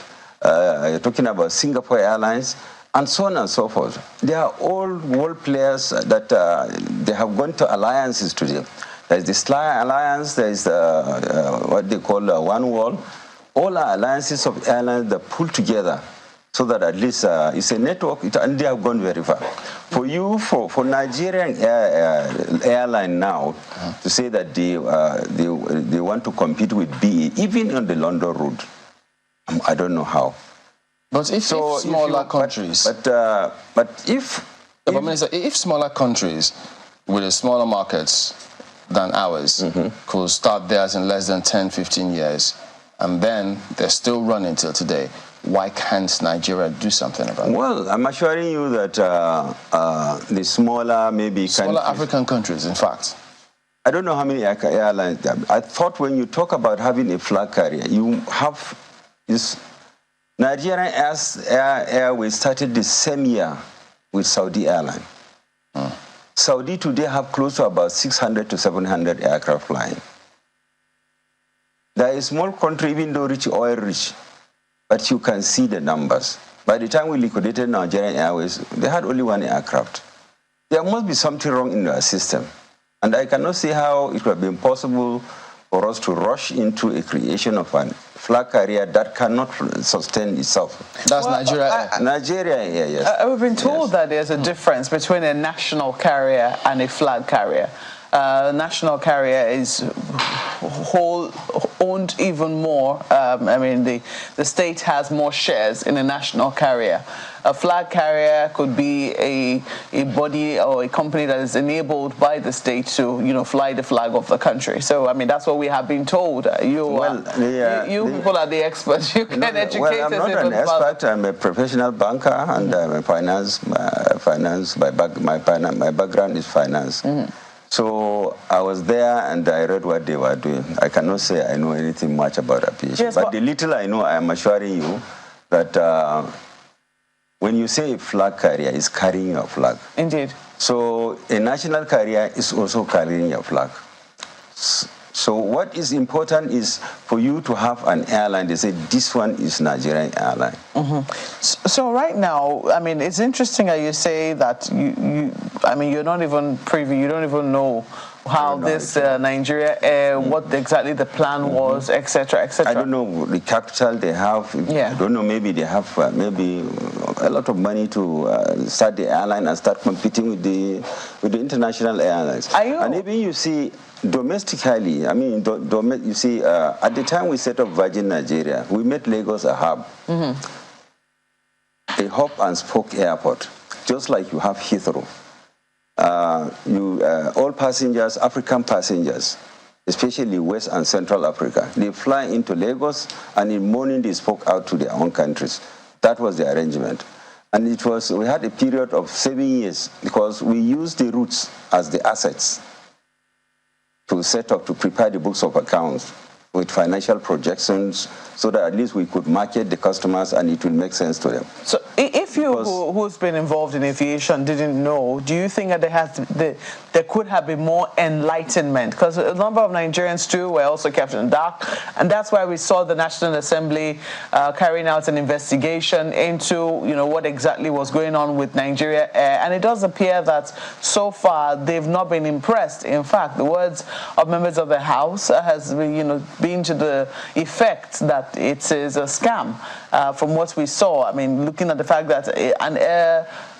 you're talking about Singapore Airlines, and so on and so forth. They are all world players that they have gone to alliances today. There's the SLY Alliance, there's what they call One World. All are alliances of airlines that pull together so that at least it's a network, and they have gone very far. For you, for Nigerian airline now, to say that they want to compete with BA, even on the London route, I don't know how. But if smaller countries... But if smaller countries with a smaller markets than ours could start theirs in less than 10, 15 years, and then they're still running till today, why can't Nigeria do something about it? Well, I'm assuring you that the smaller, maybe smaller African countries, in fact. I don't know how many airlines. I thought when you talk about having a flag carrier, you have this. Nigerian Airways started the same year with Saudi Airlines. Saudi today have close to about 600 to 700 aircraft flying. They are a small country, even though oil rich, but you can see the numbers. By the time we liquidated Nigerian Airways, they had only one aircraft. There must be something wrong in their system. And I cannot see how it would have been possible for us to rush into a creation of a flag carrier that cannot sustain itself. That's Nigeria. Nigeria, yes. We've been told that there's a difference between a national carrier and a flag carrier. National carrier is owned even more. I mean, the state has more shares in a national carrier. A flag carrier could be a body or a company that is enabled by the state to, fly the flag of the country. So, I mean, that's what we have been told. You people are the experts. You can educate us. Well, I'm not an expert. I'm a professional banker, and I'm a finance. My background is finance. So I was there and I read what they were doing. I cannot say I know anything much about aviation, yes, but the little I know, I am assuring you that when you say a flag carrier, it's carrying a flag. Indeed. So a national carrier is also carrying a flag. So what is important is for you to have an airline. They say this one is Nigerian airline. So right now, I mean, it's interesting that you say that you're not even privy. You don't even know how this Nigeria Air, what exactly the plan was, etc., etc. I don't know the capital they have. I don't know. Maybe they have maybe a lot of money to start the airline and start competing with the international airlines. And even you see domestically, I mean, you see, at the time we set up Virgin Nigeria, we made Lagos a hub, a hub and spoke airport, just like you have Heathrow. All passengers, African passengers, especially West and Central Africa, they fly into Lagos, and in the morning they spoke out to their own countries. That was the arrangement. And we had a period of 7 years because we used the routes as the assets to set up, to prepare the books of accounts with financial projections so that at least we could market the customers and it will make sense to them. So if you, who's been involved in aviation, didn't know, do you think that there could have been more enlightenment? Because a number of Nigerians too were also kept in the dark, and that's why we saw the National Assembly carrying out an investigation into what exactly was going on with Nigeria Air, and it does appear that so far they've not been impressed. In fact, the words of members of the House has been to the effect that it is a scam. From what we saw, I mean, looking at the fact that an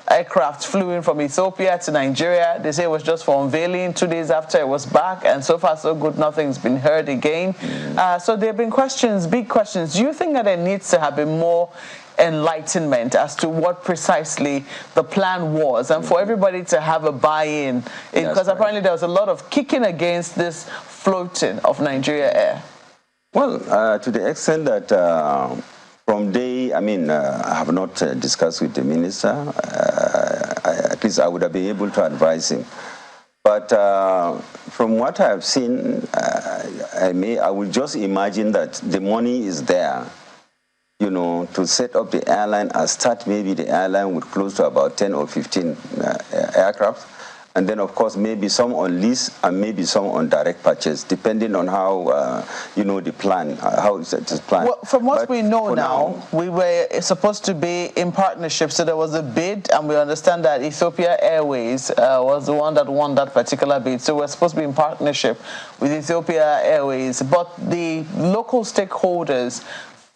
aircraft flew in from Ethiopia to Nigeria, they say it was just for unveiling. 2 days after it was back, and so far so good, nothing's been heard again. So there have been questions, big questions. Do you think that there needs to have been more enlightenment as to what precisely the plan was, and for everybody to have a buy-in? Because apparently there was a lot of kicking against this floating of Nigeria Air. Well, to the extent that from day, I mean, I have not discussed with the minister. At least I would have been able to advise him. But from what I have seen, I would just imagine that the money is there, to set up the airline and start maybe the airline with close to about 10 or 15 aircraft. And then, of course, maybe some on lease and maybe some on direct purchase, depending on how, the plan, how it is planned. Well, from what we know now, we were supposed to be in partnership. So there was a bid, and we understand that Ethiopia Airways was the one that won that particular bid. So we're supposed to be in partnership with Ethiopia Airways. But the local stakeholders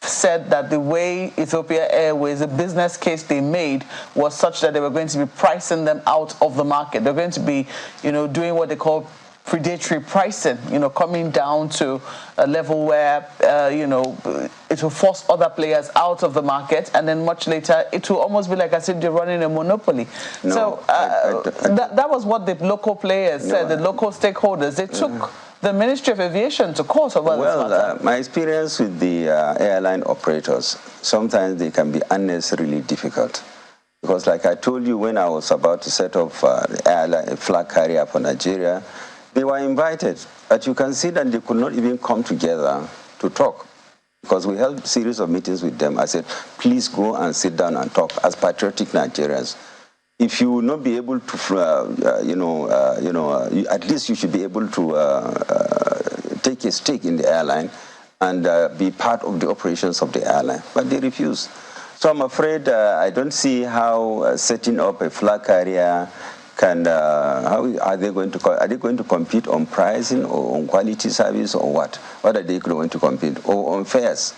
said that the way Ethiopia Airways, the business case they made was such that they were going to be pricing them out of the market. They're going to be, doing what they call predatory pricing, coming down to a level where, it will force other players out of the market, and then much later it will almost be like I said, they're running a monopoly. No, so that was what the local players said, the local stakeholders. They took the Ministry of Aviation to court over this matter. Well, my experience with the airline operators, sometimes they can be unnecessarily difficult. Because like I told you, when I was about to set up a flag carrier for Nigeria, they were invited. But you can see that they could not even come together to talk. Because we held a series of meetings with them. I said, please go and sit down and talk as patriotic Nigerians. If you will not be able to, at least you should be able to take a stake in the airline and be part of the operations of the airline. But they refused. So I'm afraid I don't see how setting up a flag carrier can, how are they going to, are they going to compete on pricing or on quality service or what? What are they going to compete? Or on fares?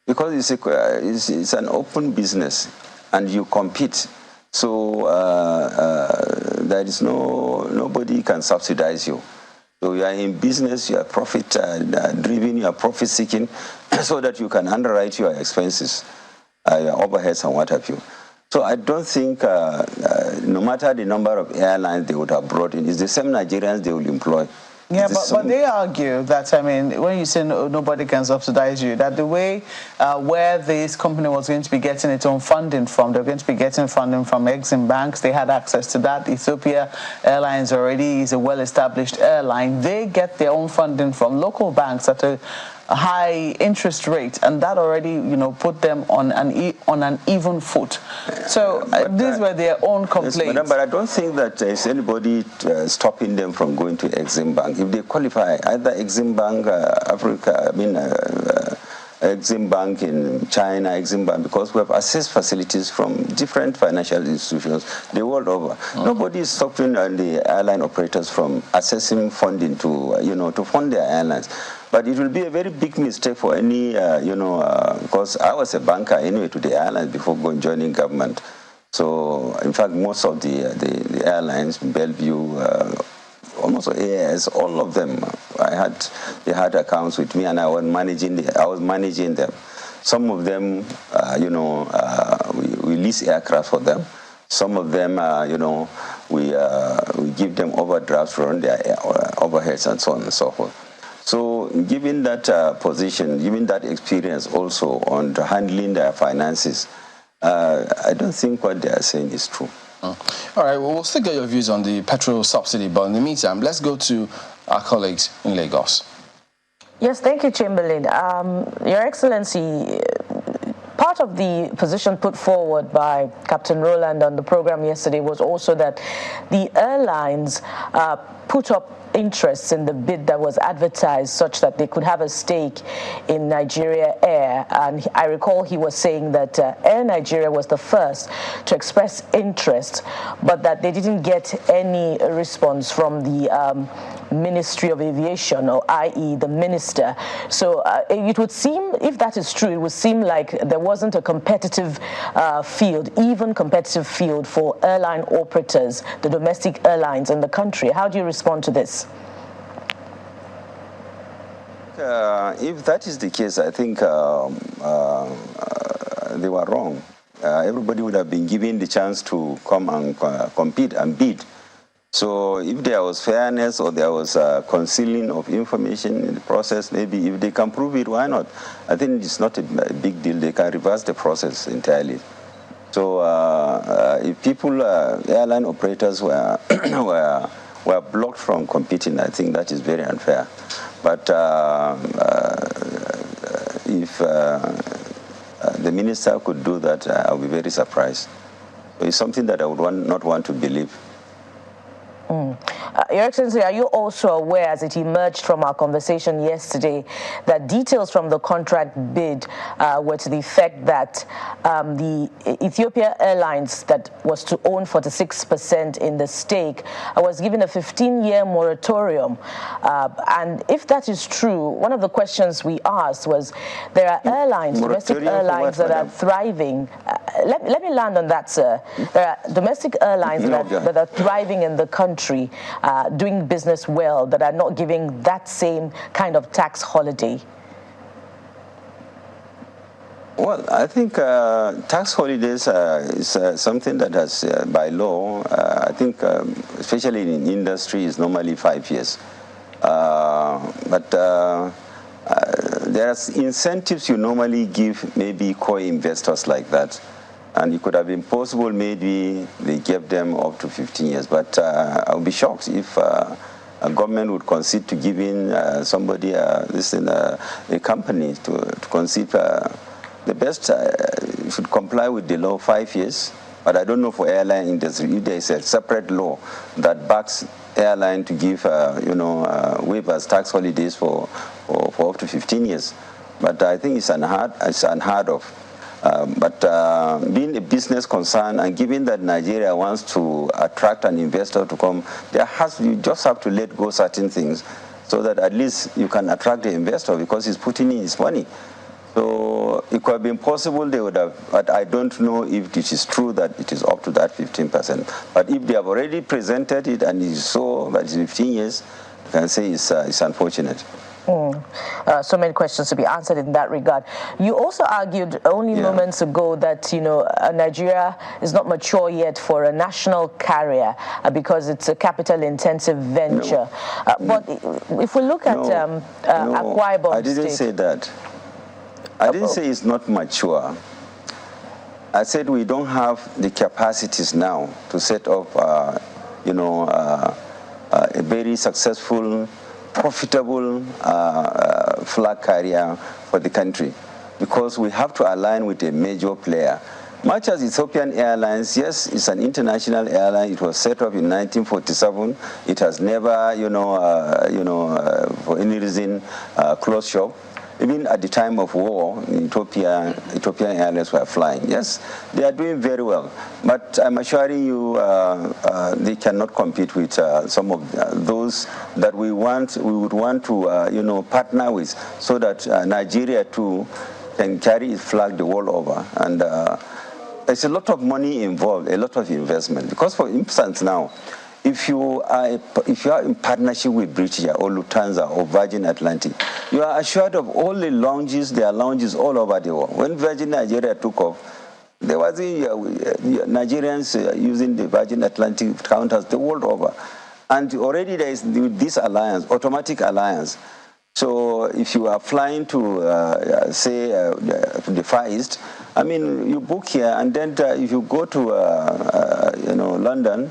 Because it's an open business and you compete. So there is nobody can subsidize you. So you are in business, you are profit driven, you are profit seeking, so that you can underwrite your expenses, your overheads and what have you. So I don't think, no matter the number of airlines they would have brought in, it's the same Nigerians they will employ. Yeah, but they argue that, when you say nobody can subsidize you, that the way where this company was going to be getting its own funding from, they're going to be getting funding from Exim banks. They had access to that. Ethiopia Airlines already is a well-established airline. They get their own funding from local banks at a high interest rate, and that already, put them on an even foot. So these were their own complaints. Yes, madam, but I don't think that there's anybody stopping them from going to Exim Bank. If they qualify, either Exim Bank Africa, Exim Bank in China, Exim Bank, because we have access facilities from different financial institutions the world over. Nobody is stopping the airline operators from accessing funding to, to fund their airlines. But it will be a very big mistake for any, because I was a banker anyway to the airlines before joining government. So, in fact, most of the airlines, Bellevue, almost AAS, all of them, they had accounts with me, and I was managing them. Some of them, we lease aircraft for them. Some of them, we give them overdrafts to run their overheads and so on and so forth. So given that position, given that experience also on handling their finances, I don't think what they are saying is true. All right, well, we'll still get your views on the petrol subsidy, but in the meantime, let's go to our colleagues in Lagos. Yes, thank you, Chamberlain. Your Excellency, part of the position put forward by Captain Rowland on the program yesterday was also that the airlines put up interests in the bid that was advertised such that they could have a stake in Nigeria Air. And I recall he was saying that Air Nigeria was the first to express interest, but that they didn't get any response from the Ministry of Aviation, or i.e. the minister. So it would seem, if that is true, it would seem like there wasn't a competitive field, even competitive field for airline operators, the domestic airlines in the country. How do you respond to this? If that is the case, I think they were wrong. Everybody would have been given the chance to come and compete and bid. So if there was fairness or there was concealing of information in the process, maybe if they can prove it, why not? I think it's not a big deal. They can reverse the process entirely. So if people, airline operators were blocked from competing, I think that is very unfair. But if the minister could do that, I'll be very surprised. So it's something that I would not want to believe. Your Excellency, are you also aware, as it emerged from our conversation yesterday, that details from the contract bid were to the effect that the Ethiopia Airlines, that was to own 46% in the stake, was given a 15-year moratorium? And if that is true, one of the questions we asked was, there are airlines, domestic airlines that are thriving. Let me land on that, sir. There are domestic airlines that are thriving in the country, doing business well, that are not giving that same kind of tax holiday. Well, I think tax holidays is something that has, by law, I think, especially in industry, is normally 5 years. But there are incentives you normally give maybe co-investors like that. And it could have been possible maybe they gave them up to 15 years. But I would be shocked if a government would concede to giving somebody, a company to concede the best should comply with the law 5 years. But I don't know for airline industry if there is a separate law that backs airline to give waivers, tax holidays for up to 15 years. But I think it's unheard of. But being a business concern, and given that Nigeria wants to attract an investor to come, you just have to let go certain things so that at least you can attract the investor because he's putting in his money. So it could have been possible they would have, but I don't know if it is true that it is up to that 15%. But if they have already presented it and you saw that it's 15 years, you can say it's unfortunate. So many questions to be answered in that regard. You also argued only moments ago that Nigeria is not mature yet for a national carrier because it's a capital-intensive venture. But if we look at Akwa Ibom I didn't say that. I didn't say it's not mature. I said we don't have the capacities now to set up, a very successful, profitable flag carrier for the country because we have to align with a major player. Much as Ethiopian Airlines, yes, it's an international airline. It was set up in 1947. It has never, for any reason, closed shop. Even at the time of war, Ethiopian Airlines were flying. Yes, they are doing very well. But I'm assuring you, they cannot compete with some of those that we would want to, partner with, so that Nigeria too can carry its flag the world over. And there's a lot of money involved, a lot of investment. Because, for instance, now, if you are in partnership with British or Lufthansa or Virgin Atlantic, you are assured of all the lounges. There are lounges all over the world. When Virgin Nigeria took off, there was Nigerians using the Virgin Atlantic counters the world over. And already there is this alliance, automatic alliance. So if you are flying to, the Far East, I mean, you book here, and then if you go to, London,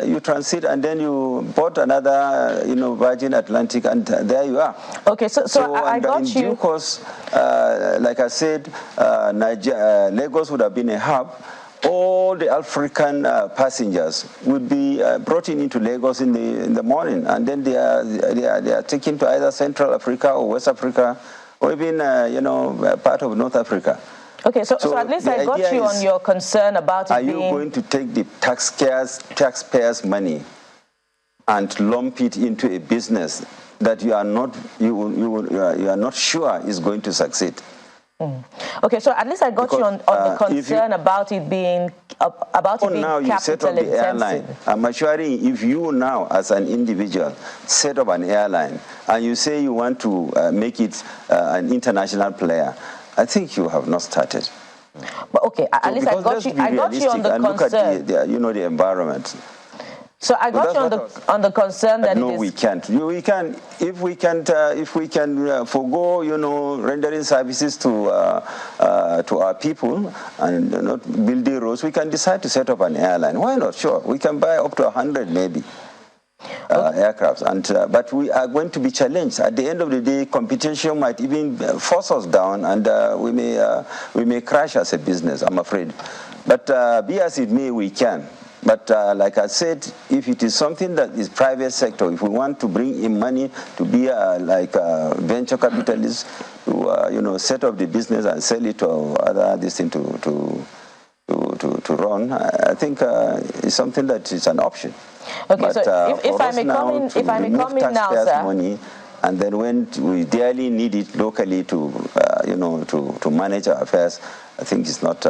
you transit, and then you bought another, Virgin Atlantic, and there you are. Okay, so I got you. In due course, like I said, Lagos would have been a hub. All the African passengers would be brought into Lagos in the morning, and then they are taken to either Central Africa or West Africa, or even part of North Africa. Okay, so at least I got you on your concern about it being... Are you going to take the taxpayers' money and lump it into a business that you are not sure is going to succeed? Okay, so at least I got you on the concern about it being now you set up the airline. I'm assuring if you now, as an individual, set up an airline and you say you want to make it an international player, I think you have not started. But okay, at least I got you on the concern. Look at the environment. So I got you on the concern that no, we can't. We can if we can forgo rendering services to our people and not building roads. We can decide to set up an airline. Why not? Sure, we can buy up to 100 maybe. Aircrafts, but we are going to be challenged. At the end of the day, competition might even force us down, and we may crash as a business, I'm afraid. But be as it may, we can. But like I said, if it is something that is private sector, if we want to bring in money to be like venture capitalists, to set up the business and sell it to other this thing to run, I think it's something that is an option. Okay, but, so if I may come in now, sir. Money, and then when we dearly need it locally to to manage our affairs, I think it's not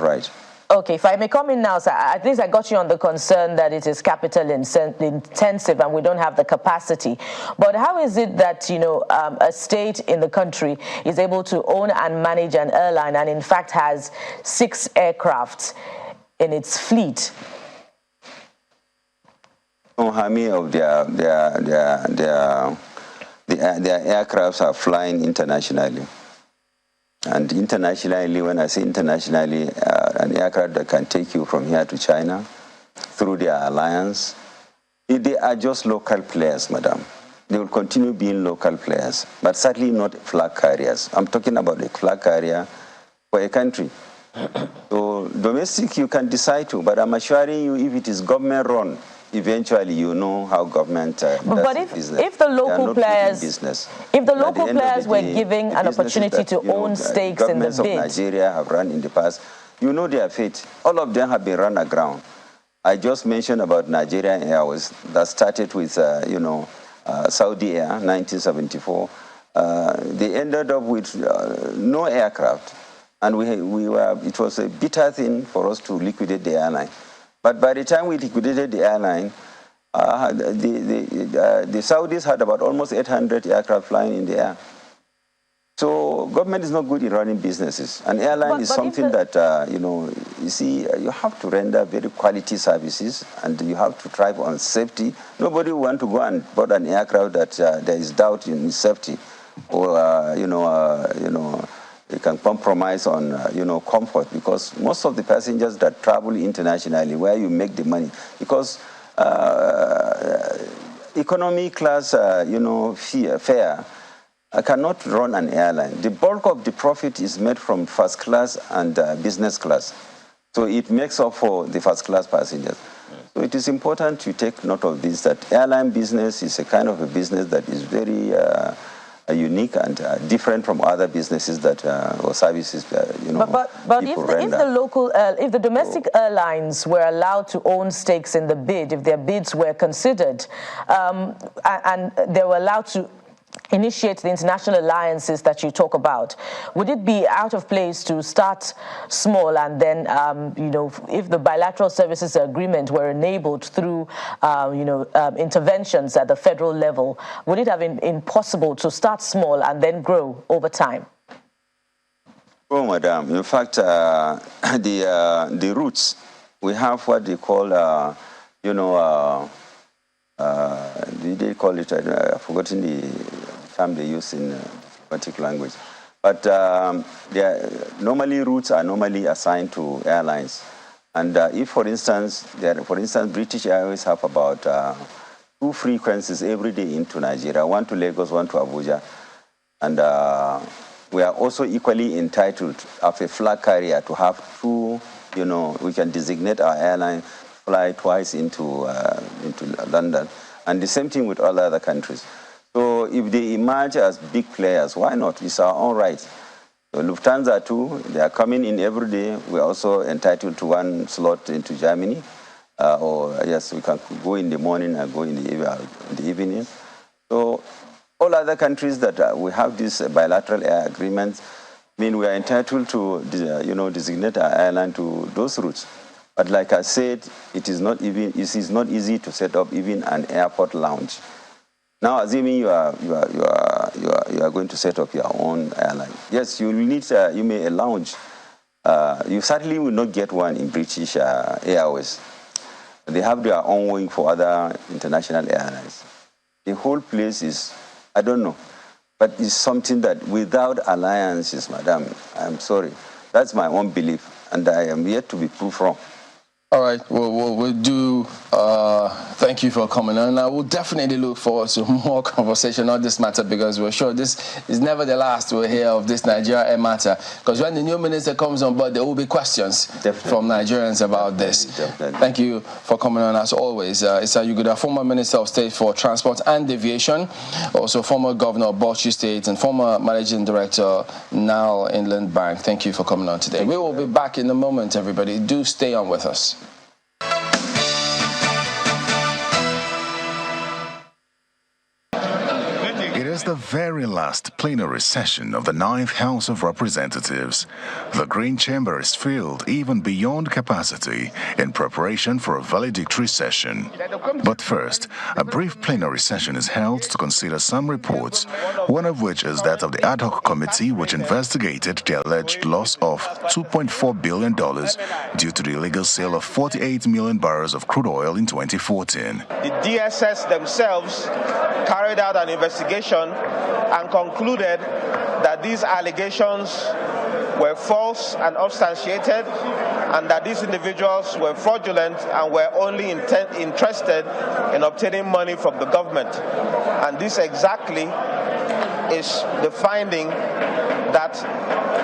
right. Okay, if I may come in now, sir, at least I got you on the concern that it is capital intensive and we don't have the capacity. But how is it that, a state in the country is able to own and manage an airline and in fact has 6 aircraft in its fleet? How many of their aircrafts are flying internationally? And internationally, when I say internationally, an aircraft that can take you from here to China through their alliance, they are just local players, madam. They will continue being local players, but certainly not flag carriers. I'm talking about a flag carrier for a country. So domestic, you can decide to, but I'm assuring you, if it is government-run, eventually you know how government does business. If the local players, were given an opportunity to own stakes in the bid, governments of Nigeria have run in the past. You know their fate. All of them have been run aground. I just mentioned about Nigerian Airways that started with Saudi Air, 1974. They ended up with no aircraft, and it was a bitter thing for us to liquidate the airline. But by the time we liquidated the airline, the Saudis had about almost 800 aircraft flying in the air. So government is not good in running businesses. An airline is something that, you see, you have to render very quality services and you have to thrive on safety. Nobody will want to go and board an aircraft that there is doubt in its safety or, they can compromise on, comfort, because most of the passengers that travel internationally, where you make the money, because economy class, fare cannot run an airline. The bulk of the profit is made from first class and business class. So it makes up for the first class passengers. So it is important to take note of this, that airline business is a kind of a business that is very unique and different from other businesses that or services but if the domestic airlines were allowed to own stakes in the bid, if their bids were considered, and they were allowed to initiate the international alliances that you talk about, would it be out of place to start small and then, if the bilateral services agreement were enabled through, interventions at the federal level, would it have been impossible to start small and then grow over time? Oh, madam. In fact, the routes, we have what they call, they call it, I've forgotten the term they use in diplomatic language. But normally routes are normally assigned to airlines. And if, for instance, British Airways have about 2 frequencies every day into Nigeria, 1 to Lagos, 1 to Abuja. And we are also equally entitled as a flag carrier to have 2, we can designate our airline fly twice into London, and the same thing with all other countries. So if they emerge as big players, why not? It's our own right. So Lufthansa too, they are coming in every day. We're also entitled to 1 slot into Germany. Or yes, we can go in the morning and go in the evening. So all other countries that we have these bilateral air agreements, we are entitled to designate our airline to those routes. But like I said, it is not easy to set up even an airport lounge. Now, assuming you are going to set up your own airline, yes, you will need a lounge. You certainly will not get one in British Airways. They have their own wing for other international airlines. The whole place is, I don't know, but it's something that without alliances, madam, I'm sorry, that's my own belief, and I am yet to be proved wrong. All right, we'll do. Thank you for coming on. I will definitely look forward to more conversation on this matter because we're sure this is never the last we'll hear of this Nigeria matter. Because when the new minister comes on board, there will be questions from Nigerians about this. Thank you for coming on as always. Issa Yuguda, former Minister of State for Transport and Aviation, also former Governor of Bauchi State and former Managing Director, Nile Inland Bank. Thank you for coming on today. We will be back in a moment, everybody. Do stay on with us. It is the very last plenary session of the 9th House of Representatives. The Green Chamber is filled even beyond capacity in preparation for a valedictory session. But first, a brief plenary session is held to consider some reports, one of which is that of the ad hoc committee which investigated the alleged loss of $2.4 billion due to the illegal sale of 48 million barrels of crude oil in 2014. The DSS themselves carried out an investigation and concluded that these allegations were false and unsubstantiated, and that these individuals were fraudulent and were only interested in obtaining money from the government. And this exactly is the finding that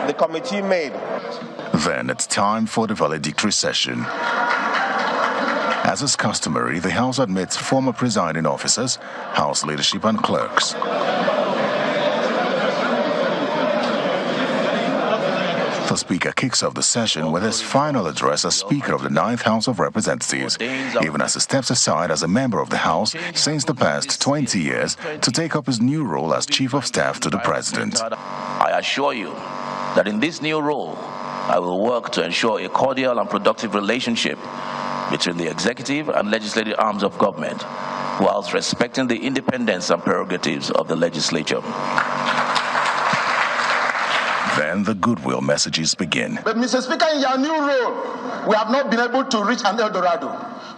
the committee made. Then it's time for the valedictory session. As is customary, the House admits former presiding officers, House leadership and clerks. The Speaker kicks off the session with his final address as Speaker of the 9th House of Representatives, even as he steps aside as a member of the House since the past 20 years to take up his new role as Chief of Staff to the President. I assure you that in this new role, I will work to ensure a cordial and productive relationship between the executive and legislative arms of government, whilst respecting the independence and prerogatives of the legislature. Then the goodwill messages begin. But Mr. Speaker, in your new role, we have not been able to reach an El Dorado.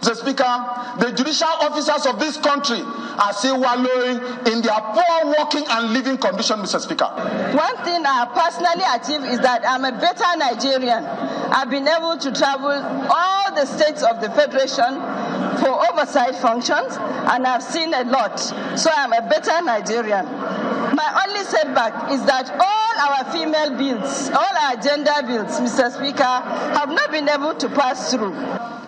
Mr. Speaker, the judicial officers of this country are still wallowing in their poor working and living condition, Mr. Speaker. One thing I personally achieved is that I'm a better Nigerian. I've been able to travel all the states of the Federation for oversight functions, and I've seen a lot. So I'm a better Nigerian. My only setback is that all our female bills, all our gender bills, Mr. Speaker, have not been able to pass through.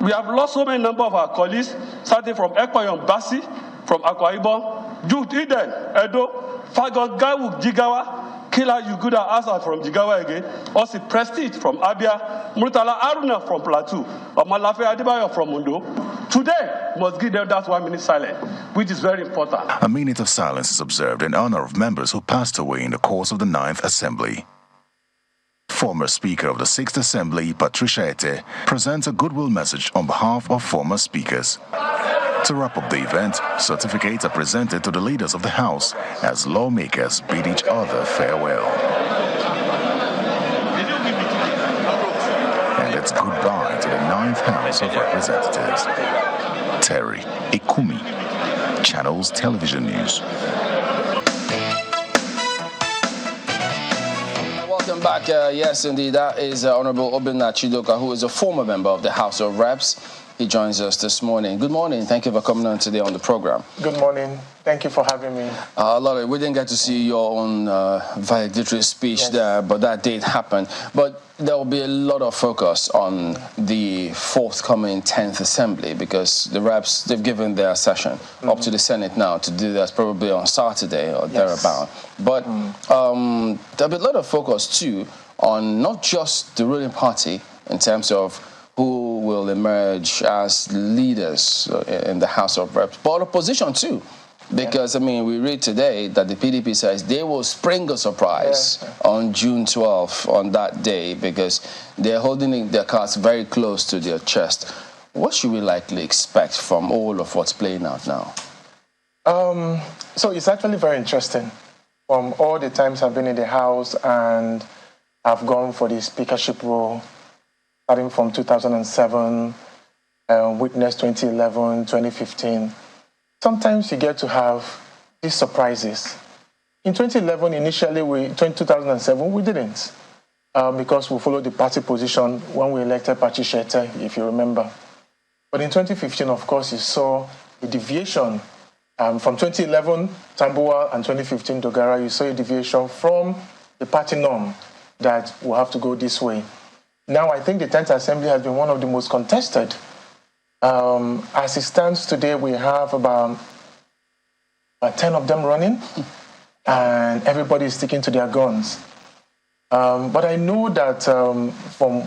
We have lost so many number of our colleagues, starting from Ekwayon Basi, from Akwa Ibom, Jude Eden, Edo, Fagon Gawu Jigawa, Kila Yuguda Asa from Jigawa again, Osi Prestige from Abia, Murtala Aruna from Plateau, Omalafe Adebayo from Mundo. Today must give them that 1 minute silence, which is very important. A minute of silence is observed in honor of members who passed away in the course of the 9th Assembly. Former Speaker of the 6th Assembly, Patricia Ete, presents a goodwill message on behalf of former speakers. To wrap up the event, certificates are presented to the leaders of the House as lawmakers bid each other farewell. And it's goodbye to the 9th House of Representatives. Terry Ikumi, Channels Television News. Welcome back. Yes, indeed, that is Honorable Obinna Chidoka, who is a former member of the House of Reps. He joins us this morning. Good morning. Thank you for coming on today on the program. Good morning. Thank you for having me. Laurie, we didn't get to see your own valedictory speech there, but that did happen. But there will be a lot of focus on the forthcoming 10th Assembly because the reps, they've given their session up to the Senate now to do that probably on Saturday or thereabout. But there'll be a lot of focus too on not just the ruling party in terms of who will emerge as leaders in the House of Reps, but opposition too. Because, I mean, we read today that the PDP says they will spring a surprise on June 12th, on that day, because they're holding their cards very close to their chest. What should we likely expect from all of what's playing out now? So it's actually very interesting. From all the times I've been in the House and I've gone for the speakership role, starting from 2007, witnessed 2011, 2015, sometimes you get to have these surprises. In 2011, initially, 2007, we didn't, because we followed the party position when we elected Patricia Ete, if you remember. But in 2015, of course, you saw a deviation. From 2011, Tambuwal, and 2015, Dogara, you saw a deviation from the party norm that will have to go this way. Now, I think the 10th Assembly has been one of the most contested. As it stands today, we have about 10 of them running, and everybody is sticking to their guns. But I know that from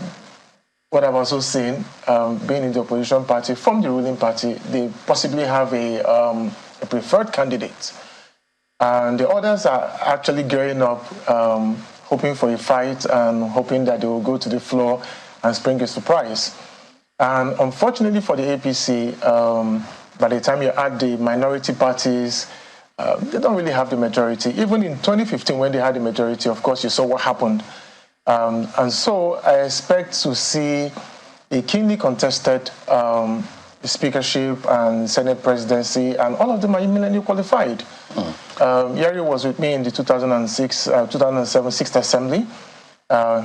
what I've also seen, being in the opposition party, from the ruling party, they possibly have a preferred candidate. And the others are actually gearing up, hoping for a fight and hoping that they will go to the floor and spring a surprise. And unfortunately for the APC, by the time you add the minority parties, they don't really have the majority. Even in 2015, when they had the majority, of course, you saw what happened. And so I expect to see a keenly contested speakership and Senate presidency, and all of them are eminently qualified. Yari was with me in the 2007 6th Assembly.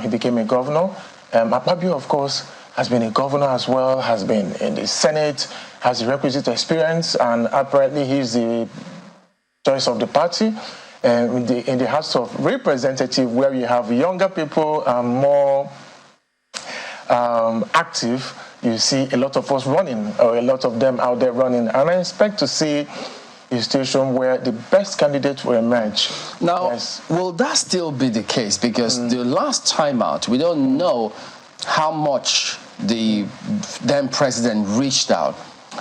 He became a governor. Akpabio, of course, has been a governor as well, has been in the Senate, has the requisite experience, and apparently he's the choice of the party. In the House of Representatives, where you have younger people and more active, you see a lot of us running, or a lot of them out there running. And I expect to see a situation where the best candidates will emerge. Now, will that still be the case? Because the last time out, we don't know how much the then president reached out.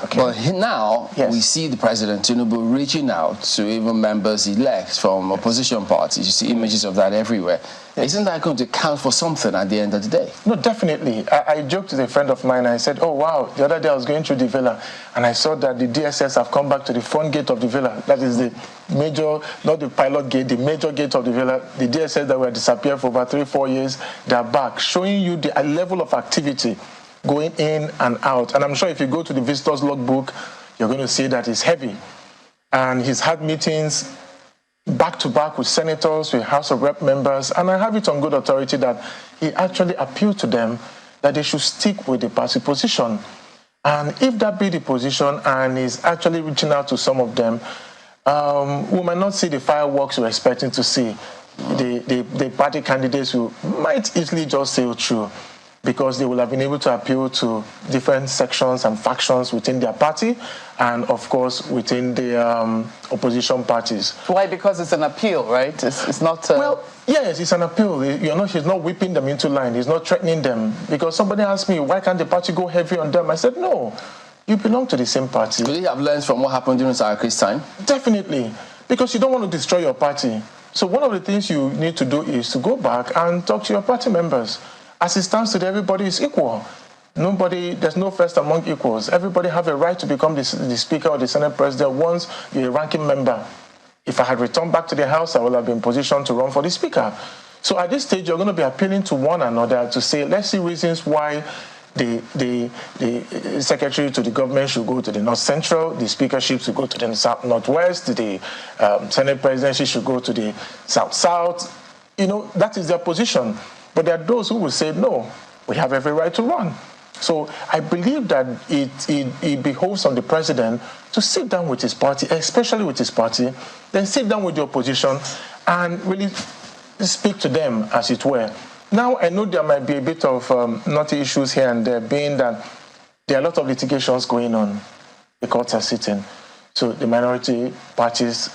Okay. But now we see the president Tinubu reaching out to even members-elect from opposition parties. You see images of that everywhere. Isn't that going to count for something at the end of the day? No, definitely. I joked with a friend of mine. I said, oh, wow, the other day I was going through the villa, and I saw that the DSS have come back to the front gate of the villa. That is the major, not the pilot gate, the major gate of the villa. The DSS that were disappeared for about 3-4 years, they are back, showing you the level of activity going in and out. And I'm sure if you go to the visitor's logbook, you're going to see that it's heavy. And he's had meetings back-to-back with senators, with House of Rep members, and I have it on good authority that he actually appealed to them that they should stick with the party position. And if that be the position, and he's actually reaching out to some of them, we might not see the fireworks we're expecting to see. The party candidates who might easily just sail through, because they will have been able to appeal to different sections and factions within their party, and of course within the opposition parties. Why? Because it's an appeal, right? It's not. Well, yes, it's an appeal. He's not whipping them into line. He's not threatening them. Because somebody asked me, why can't the party go heavy on them? I said, no, you belong to the same party. Could he have learned from what happened during Saraki's time? Definitely, because you don't want to destroy your party. So one of the things you need to do is to go back and talk to your party members. As it stands today, everybody is equal. There's no first among equals. Everybody have a right to become the Speaker or the Senate President once you're a ranking member. If I had returned back to the House, I would have been positioned to run for the Speaker. So at this stage, you're going to be appealing to one another to say, let's see reasons why the Secretary to the government should go to the North Central, the Speakership should go to the South Northwest, the Senate Presidency should go to the South South. That is their position. But there are those who will say, no, we have every right to run. So I believe that it behoves on the president to sit down with his party, especially with his party, then sit down with the opposition and really speak to them, as it were. Now, I know there might be a bit of knotty issues here and there, being that there are a lot of litigations going on. The courts are sitting. So the minority parties,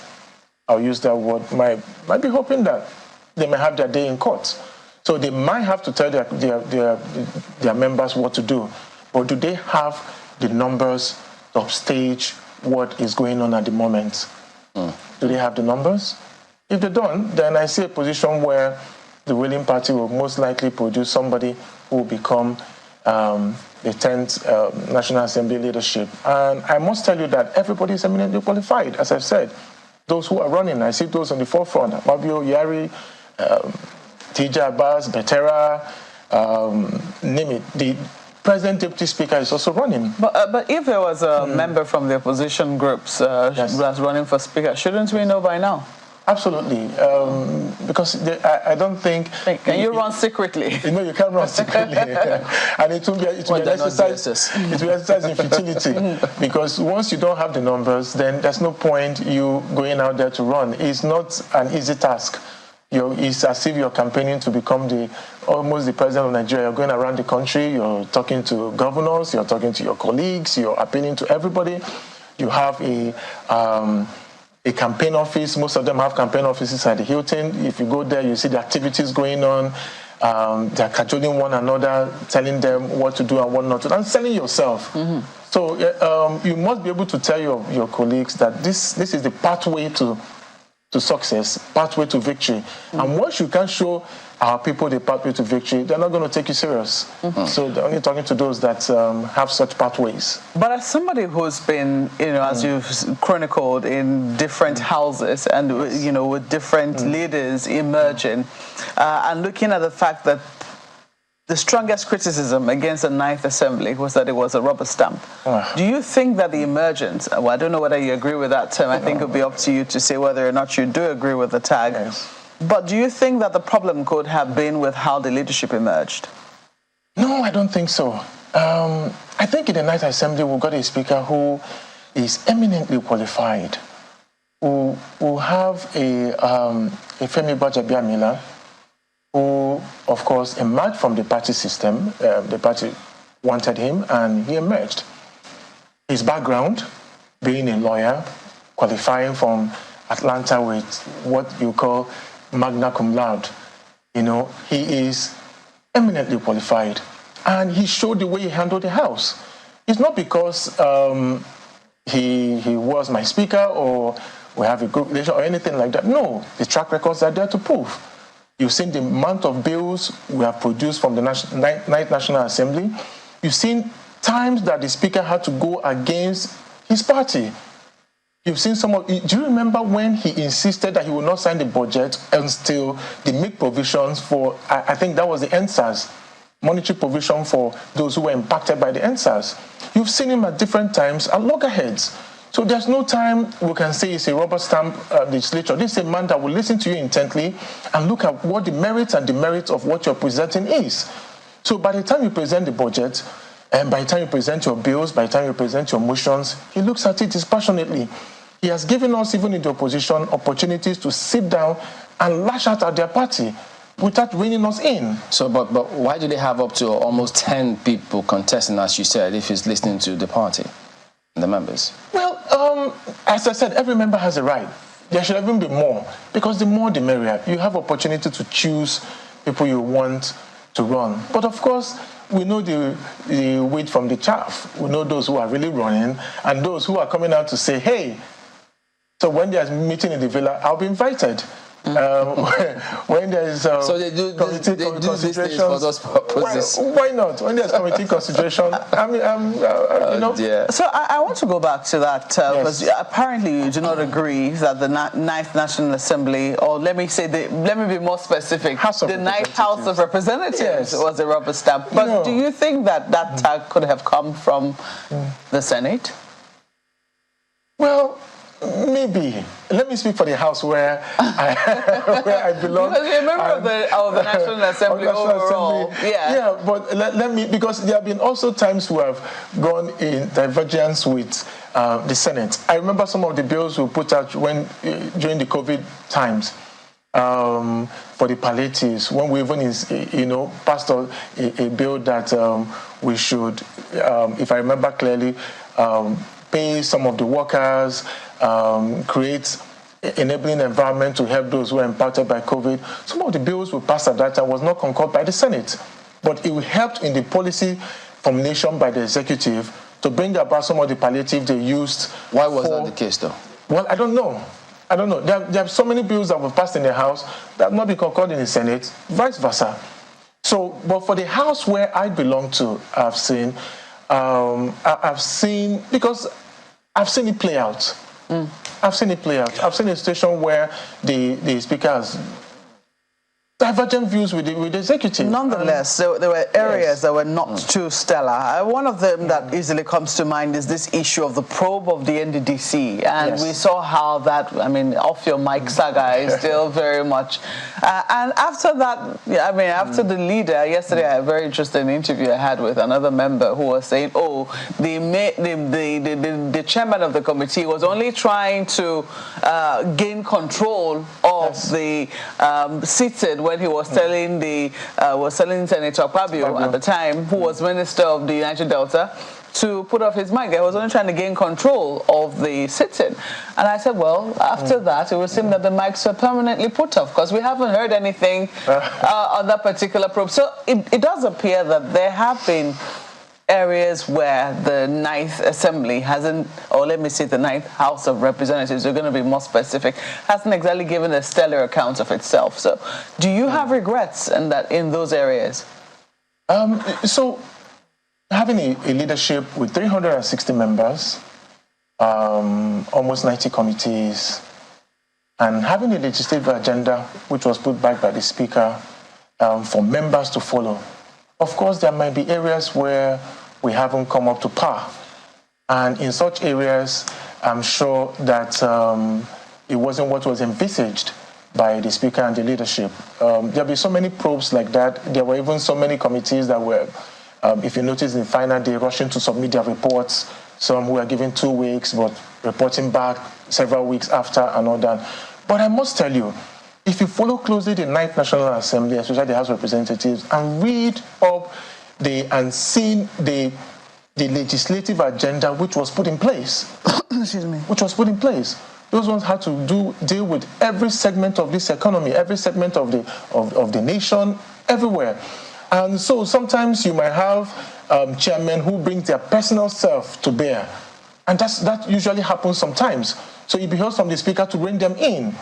I'll use that word, might be hoping that they may have their day in court. So they might have to tell their members what to do. But do they have the numbers to upstage what is going on at the moment? Do they have the numbers? If they don't, then I see a position where the ruling party will most likely produce somebody who will become the 10th National Assembly leadership. And I must tell you that everybody is eminently qualified, as I've said. Those who are running, I see those on the forefront. Fabio, Yari, TJ Abbas, Betera, name it. The President Deputy Speaker is also running. But if there was a member from the opposition groups that's running for Speaker, shouldn't we know by now? Absolutely, because I don't think... Can you run secretly? No, you can't run secretly. And it will be an exercise. It will exercise in futility. Because once you don't have the numbers, then there's no point you going out there to run. It's not an easy task. It's as if you're campaigning to become almost the president of Nigeria. You're going around the country, you're talking to governors, you're talking to your colleagues, you're appealing to everybody. You have a campaign office. Most of them have campaign offices at the Hilton. If you go there, you see the activities going on. They're cajoling one another, telling them what to do and what not to do, and selling yourself. Mm-hmm. So you must be able to tell your colleagues that this is the pathway to success, pathway to victory. Mm-hmm. And once you can show our people the pathway to victory, they're not going to take you serious. Mm-hmm. So they're only talking to those that have such pathways. But as somebody who's been, as you've chronicled, in different houses and, with different leaders emerging, and looking at the fact that the strongest criticism against the Ninth Assembly was that it was a rubber stamp. Do you think that the emergence, well, I don't know whether you agree with that term, I think it would be up to you to say whether or not you do agree with the tag, but do you think that the problem could have been with how the leadership emerged? No, I don't think so. I think in the Ninth Assembly we've got a speaker who is eminently qualified, who have a Femi Gbajabiamila, who, of course, emerged from the party system. The party wanted him, and he emerged. His background, being a lawyer, qualifying from Atlanta with what you call magna cum laude, he is eminently qualified. And he showed the way he handled the House. It's not because he was my speaker or we have a good relationship or anything like that. No, the track records are there to prove. You've seen the amount of bills we have produced from the Ninth National Assembly. You've seen times that the speaker had to go against his party. You've seen do you remember when he insisted that he would not sign the budget until they make provisions for, I think that was the NSAS, monetary provision for those who were impacted by the NSAS. You've seen him at different times at loggerheads. So there's no time we can say it's a rubber stamp legislature. This is a man that will listen to you intently and look at what the merits and demerits of what you're presenting is. So by the time you present the budget, and by the time you present your bills, by the time you present your motions, he looks at it dispassionately. He has given us, even in the opposition, opportunities to sit down and lash out at their party without reining us in. So, but why do they have up to almost 10 people contesting, as you said, if he's listening to the party and the members? Well, as I said, every member has a right. There should even be more, because the more the merrier. You have opportunity to choose people you want to run. But of course, we know the wheat from the chaff. We know those who are really running and those who are coming out to say, hey, so when there's a meeting in the villa, I'll be invited. When there's so they do this for those purposes. Why not? When there's committee consideration, So I want to go back to that because apparently you do not agree that the Ninth National Assembly, or let me be more specific, the Ninth House of Representatives was a rubber stamp. But do you think that tag could have come from the Senate? Well, maybe. Let me speak for the House where I belong. Because you're a member of the National Assembly overall. Yeah, but let me, because there have been also times we have gone in divergence with the Senate. I remember some of the bills we put out during the COVID times for the palliatives, when we even passed a bill that we should, if I remember clearly, pay some of the workers, create enabling environment to help those who are impacted by COVID. Some of the bills we passed at that time was not concurred by the Senate, but it helped in the policy formulation by the executive to bring about some of the palliative they used. Why was that the case, though? Well, I don't know. There are so many bills that were passed in the House that have not been concurred in the Senate, vice versa. So, but for the House where I belong to, I've seen because I've seen it play out. I've seen it play out. I've seen a situation where the Speaker has divergent views with the executive. Nonetheless, there were areas that were not too stellar. One of them that easily comes to mind is this issue of the probe of the NDDC. And we saw how that, I mean, off your mic saga is still very much. And after that, after the leader, yesterday I had a very interesting interview I had with another member who was saying, oh, the chairman of the committee was only trying to gain control of the seated when he was telling Senator Akpabio at the time, who was Minister of the Niger Delta, to put off his mic. He was only trying to gain control of the sitting. And I said, well, after that, it would seem that the mics were permanently put off because we haven't heard anything on that particular probe. So it does appear that there have been areas where the 9th Assembly hasn't, or let me say the 9th House of Representatives, we're going to be more specific, hasn't exactly given a stellar account of itself. So do you have regrets in those areas? So having a leadership with 360 members, almost 90 committees, and having a legislative agenda which was put back by the Speaker for members to follow. Of course, there might be areas where we haven't come up to par. And in such areas, I'm sure that it wasn't what was envisaged by the Speaker and the leadership. There'll be so many probes like that. There were even so many committees that were, if you notice in the final day, rushing to submit their reports. Some were given 2 weeks, but reporting back several weeks after and all that. But I must tell you, if you follow closely the 9th National Assembly, especially the House of Representatives, and read up and see the legislative agenda which was put in place, those ones had to deal with every segment of this economy, every segment of the nation, everywhere. And so sometimes you might have chairmen who bring their personal self to bear, and that usually happens sometimes. So it behoves from the Speaker to bring them in.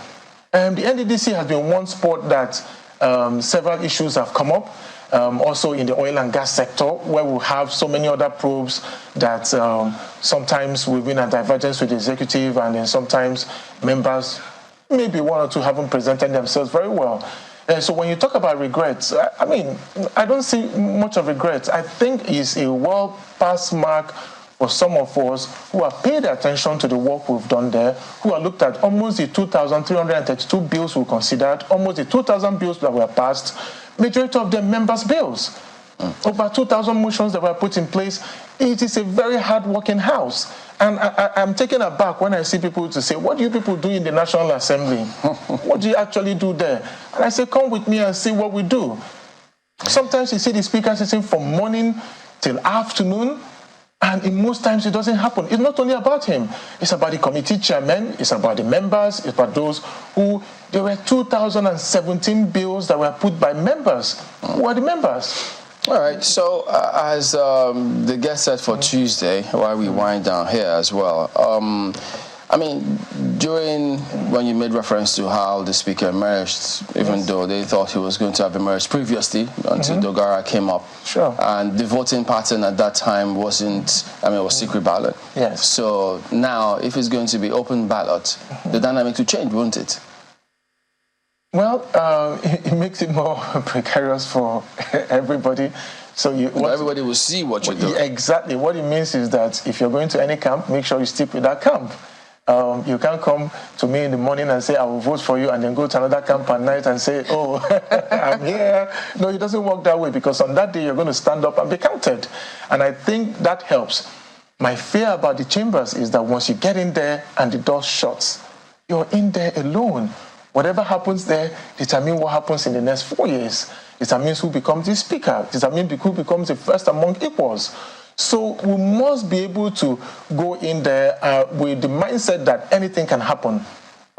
The NDDC has been one spot that several issues have come up, also in the oil and gas sector, where we have so many other probes that sometimes we've been at divergence with the executive, and then sometimes members, maybe one or two, haven't presented themselves very well. So when you talk about regrets, I don't see much of regrets. I think it's a well-passed mark for some of us who have paid attention to the work we've done there, who have looked at almost the 2,332 bills we considered, almost the 2,000 bills that were passed, majority of them members' bills. Over 2,000 motions that were put in place. It is a very hard-working house. And I'm taken aback when I see people to say, what do you people do in the National Assembly? What do you actually do there? And I say, come with me and see what we do. Sometimes you see the Speaker sitting from morning till afternoon, and in most times it doesn't happen. It's not only about him. It's about the committee chairman. It's about the members. It's about those who... There were 2,017 bills that were put by members. Who are the members? All right. So as the guest said for Tuesday, while we wind down here as well, when you made reference to how the Speaker emerged, even though they thought he was going to have emerged previously until Dogara came up. Sure. And the voting pattern at that time was secret ballot. Yes. So now, if it's going to be open ballot, the dynamic will change, won't it? Well, it makes it more precarious for everybody. So everybody will see what you do. Exactly. What it means is that if you're going to any camp, make sure you stick with that camp. You can't come to me in the morning and say, I will vote for you, and then go to another camp at night and say, oh, I'm here. No, it doesn't work that way, because on that day, you're going to stand up and be counted. And I think that helps. My fear about the chambers is that once you get in there and the door shuts, you're in there alone. Whatever happens there determines what happens in the next 4 years. Determines who becomes the Speaker. Determines who becomes the first among equals. So we must be able to go in there with the mindset that anything can happen.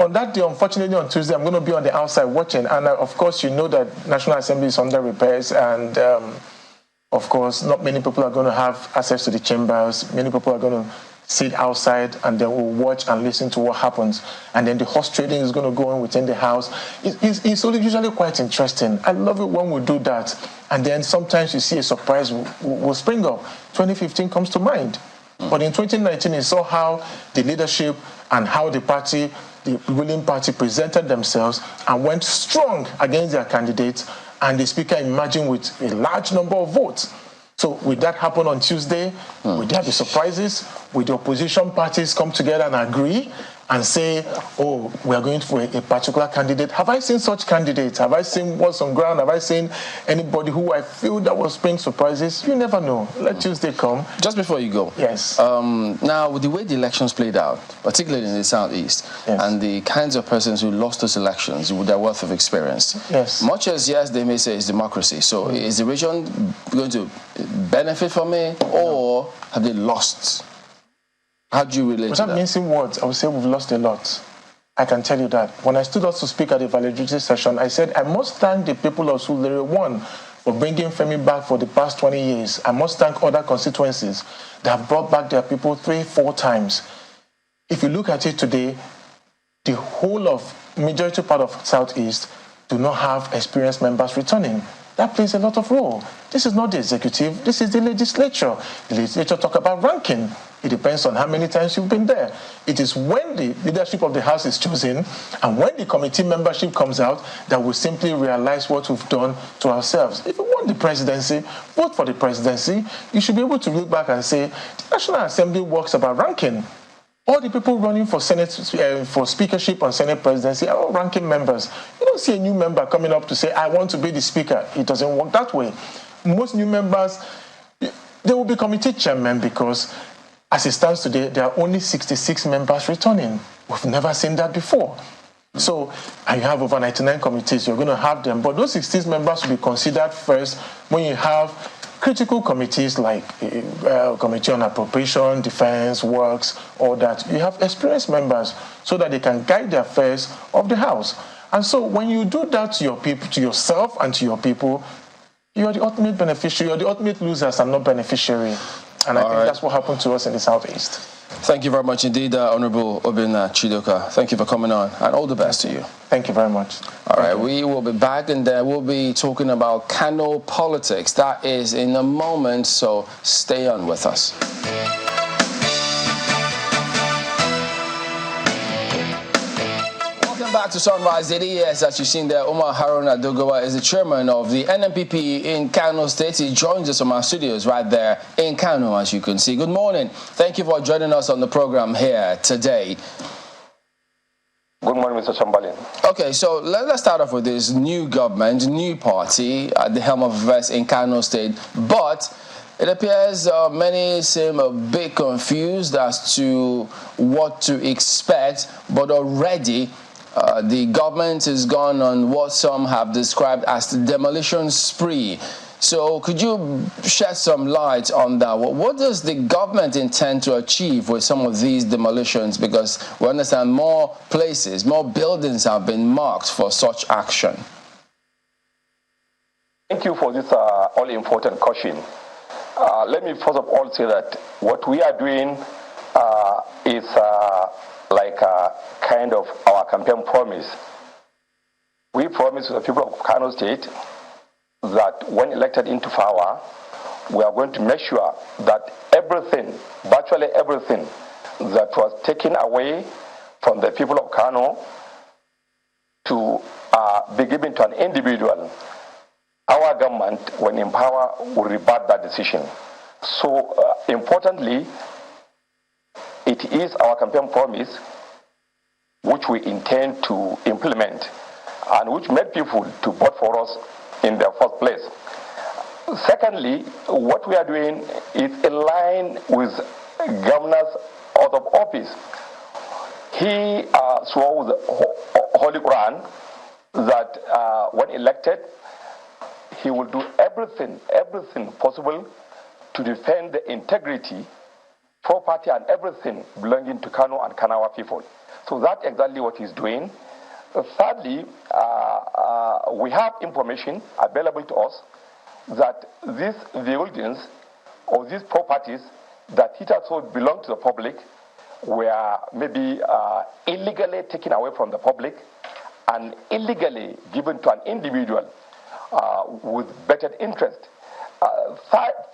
On that day, unfortunately, on Tuesday, I'm going to be on the outside watching. And of course, you know that National Assembly is under repairs. And of course, not many people are going to have access to the chambers. Many people are going to sit outside and then we'll watch and listen to what happens. And then the horse trading is going to go on within the house. It's usually quite interesting. I love it when we do that. And then sometimes you see a surprise will spring up. 2015 comes to mind. But in 2019, you saw how the leadership and how the party the ruling party presented themselves and went strong against their candidates, and the speaker emerging with a large number of votes. So will that happen on Tuesday? Will there be surprises? Will the opposition parties come together and agree and say, oh, we are going for a particular candidate? Have I seen such candidates? Have I seen what's on ground? Have I seen anybody who I feel that was bringing surprises? You never know. Let Tuesday come. Just before you go. Yes. Now, with the way the elections played out, particularly in the Southeast, and the kinds of persons who lost those elections with their wealth of experience, much as, yes, they may say it's democracy, so is the region going to benefit from it, or have they lost? How do you relate to that? Without mincing words, I would say we've lost a lot. I can tell you that. When I stood up to speak at the valedictory session, I said, I must thank the people of Surulere 1 for bringing Femi back for the past 20 years. I must thank other constituencies that have brought back their people 3-4 times. If you look at it today, the whole of majority part of Southeast do not have experienced members returning. That plays a lot of role. This is not the executive, this is the legislature. The legislature talk about ranking. It depends on how many times you've been there. It is when the leadership of the House is chosen and when the committee membership comes out that we simply realize what we've done to ourselves. If you want the presidency, vote for the presidency. You should be able to look back and say, the National Assembly works about ranking. All the people running for Senate, for speakership and Senate presidency are all ranking members. You don't see a new member coming up to say, I want to be the speaker. It doesn't work that way. Most new members, they will be committee chairmen because as it stands today, there are only 66 members returning. We've never seen that before. So, and you have over 99 committees, you're going to have them. But those 66 members will be considered first when you have critical committees like Committee on Appropriation, Defense, Works, all that. You have experienced members so that they can guide the affairs of the House. And so when you do that to your people, to yourself and to your people, you are the ultimate beneficiary, you are the ultimate losers and not beneficiary. And I think that's what happened to us in the Southeast. Thank you very much indeed, Honorable Obinna Chidoka. Thank you for coming on, and all the best to you. Thank you very much. All right, we will be back, and we'll be talking about Kano politics. That is in a moment, so stay on with us. Back to Sunrise Daily. Yes, as you've seen there, Umar Haruna Dogowa is the chairman of the NNPP in Kano State. He joins us from our studios right there in Kano, as you can see. Good morning. Thank you for joining us on the program here today. Good morning, Mr. Chamberlain. Okay, so let's start off with this new government, new party at the helm of affairs in Kano State. But it appears many seem a bit confused as to what to expect, but already the government has gone on what some have described as the demolition spree. So could you shed some light on that? What does the government intend to achieve with some of these demolitions? Because we understand more places, more buildings have been marked for such action. Thank you for this all-important question. Let me first of all say that what we are doing is like a kind of our campaign promise. We promise to the people of Kano State that when elected into power, we are going to make sure that everything, virtually everything, that was taken away from the people of Kano to be given to an individual, our government, when in power, will rebut that decision. So, importantly, it is our campaign promise which we intend to implement and which made people to vote for us in the first place. Secondly, what we are doing is in line with governor's oath of office. He swore with the Holy Quran that when elected, he will do everything possible to defend the integrity, property, and everything belonging to Kano and Kanawa people. So that's exactly what he's doing. Thirdly, we have information available to us that these buildings or these properties that hitherto belong to the public were maybe illegally taken away from the public and illegally given to an individual with better interest.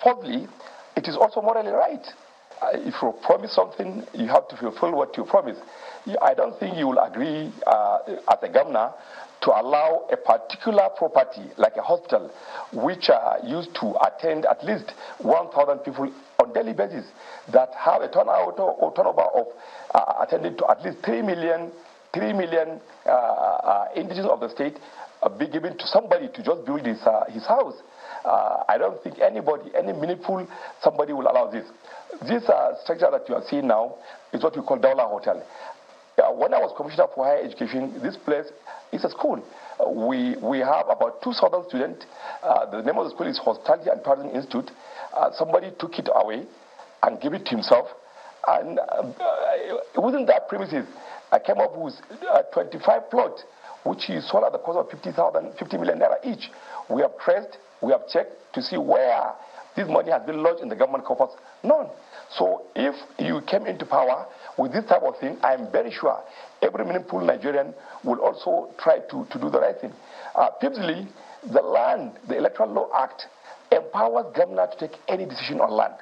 Fourthly, it is also morally right if you promise something, you have to fulfill what you promise. I don't think you will agree as a governor to allow a particular property, like a hospital, which used to attend at least 1,000 people on daily basis, that have a turnover of attending to at least 3 million indigenous of the state, be given to somebody to just build his house. I don't think anybody, any meaningful somebody will allow this. This structure that you are seeing now is what we call Daula Hotel. When I was commissioner for higher education, this place is a school. We have about 2,000 students. The name of the school is Hospitality and Tourism Institute. Somebody took it away and gave it to himself. And within that premises, I came up with 25 plots, which he sold at the cost of 50 million naira each. We have traced, we have checked to see where this money has been lodged in the government coffers. None. So if you came into power with this type of thing, I am very sure every meaningful Nigerian will also try to do the right thing. Fifthly, the Electoral Law Act empowers governor to take any decision on land.